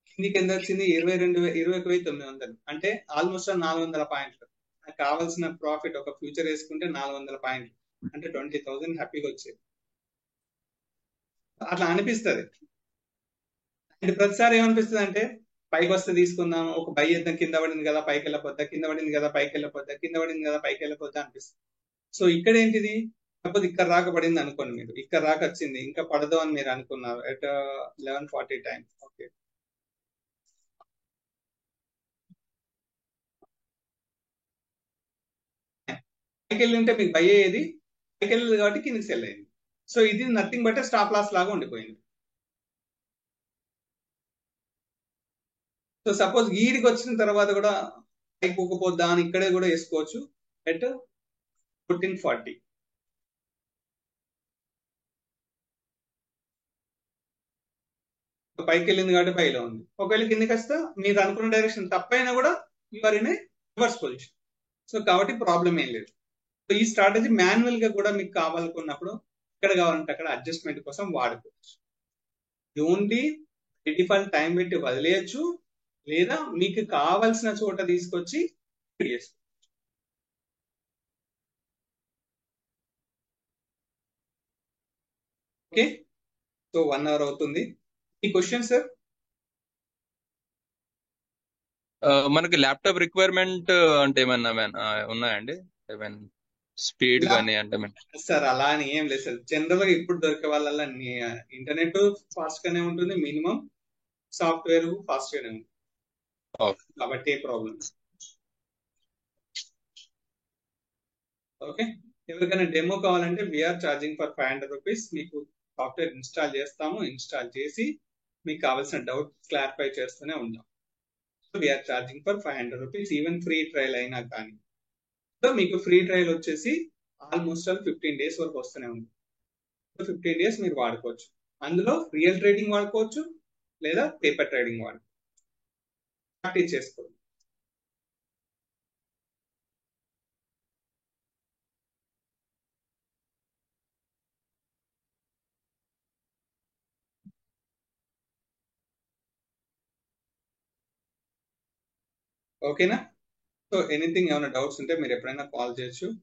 కిందికి ఎంత వచ్చింది, 21,900. అంటే ఆల్మోస్ట్ 400 పాయింట్లు. నాకు కావాల్సిన ప్రాఫిట్ ఒక ఫ్యూచర్ వేసుకుంటే 400 పాయింట్లు అంటే 20,000 హ్యాపీగా వచ్చేది. అట్లా అనిపిస్తుంది. అండ్ ప్రతిసారి ఏమనిపిస్తుంది అంటే పైకి వస్తే తీసుకుందాం, ఒక బై చేద్దాం, కింద పడింది కదా పైకి వెళ్ళిపోద్దా, కింద పడింది కదా పైకి వెళ్ళిపోద్దా, కింద పడింది కదా పైకి వెళ్ళిపోద్దా అనిపిస్తుంది. సో ఇక్కడ ఏంటిది, కాకపోతే ఇక్కడ రాక పడింది అనుకోండి, మీరు ఇక్కడ రాక వచ్చింది ఇంకా పడదు అని మీరు అనుకున్నారు ఎట్ 11:40 టైం. ఓకే, పైకి వెళ్ళి ఉంటే మీకు బై అయ్యేది, పైకి వెళ్ళదు కాబట్టి కిందకి సెల్ అయింది. సో ఇది నథింగ్ బట్ స్టాప్ లాస్ లాగా ఉండిపోయింది. సో సపోజ్ ఈడికి వచ్చిన తర్వాత కూడా పైకి పోకపోద్దా అని ఇక్కడే కూడా వేసుకోవచ్చు ఎట్ 1440. పైకి వెళ్ళింది కాబట్టి పైలో ఉంది. ఒకవేళ కిందకి వస్తే మీరు అనుకున్న డైరెక్షన్ తప్పైనా కూడా you are in a reverse position. So కాబట్టి ప్రాబ్లం ఏం లేదు. సో ఈ స్ట్రాటజీ మాన్యువల్ గా కూడా మీకు కావాలనుకున్నప్పుడు ఎక్కడ కావాలంటే అక్కడ అడ్జస్ట్మెంట్ కోసం వాడుకోవచ్చు. ఓన్లీ డిఫాల్ట్ టైం పెట్టి వదిలేయచ్చు, లేదా మీకు కావాల్సిన చోట తీసుకొచ్చి చేసుకోవచ్చు. ఓకే, సో 1 అవర్ అవుతుంది. ఈ క్వశ్చన్ సార్ మనకి ల్యాప్టాప్ రిక్వైర్మెంట్ అంటే ఏమన్నా ఉన్నాయండి, స్పీడ్ కానీ అంటే సార్ అలా అని ఏం లేదు సార్. జనరల్ గా ఇప్పుడు దొరికే వాళ్ళ ఇంటర్నెట్ ఫాస్ట్ గానే ఉంటుంది, మినిమం సాఫ్ట్వేర్ ఫాస్ట్ గానే ఉంటుంది కాబట్టి ఏ ప్రాబ్లం. ఓకే, ఎవరికైనా డెమో కావాలంటే వీఆర్ ఛార్జింగ్ ఫర్ 500 రూపీస్. మీకు సాఫ్ట్వేర్ ఇన్స్టాల్ చేస్తాము, ఇన్స్టాల్ చేసి మీకు కావాల్సిన డౌట్ క్లారిఫై చేస్తూనే ఉంటాం. So we're charging for 500 rupees even free trial అయినా కానీ. సో మీకు ఫ్రీ ట్రయల్ వచ్చేసి ఆల్మోస్ట్ 15 డేస్ వరకు వస్తూనే ఉంది. 15 డేస్ మీరు వాడుకోవచ్చు. అందులో రియల్ ట్రేడింగ్ వాడుకోవచ్చు లేదా పేపర్ ట్రేడింగ్ వాడుకోవచ్చు. ప్రాక్టీస్ చేసుకోవచ్చు. ఓకేనా? సో ఎనీథింగ్ ఏమైనా డౌట్స్ ఉంటే మీరు ఎప్పుడైనా కాల్ చేయొచ్చు.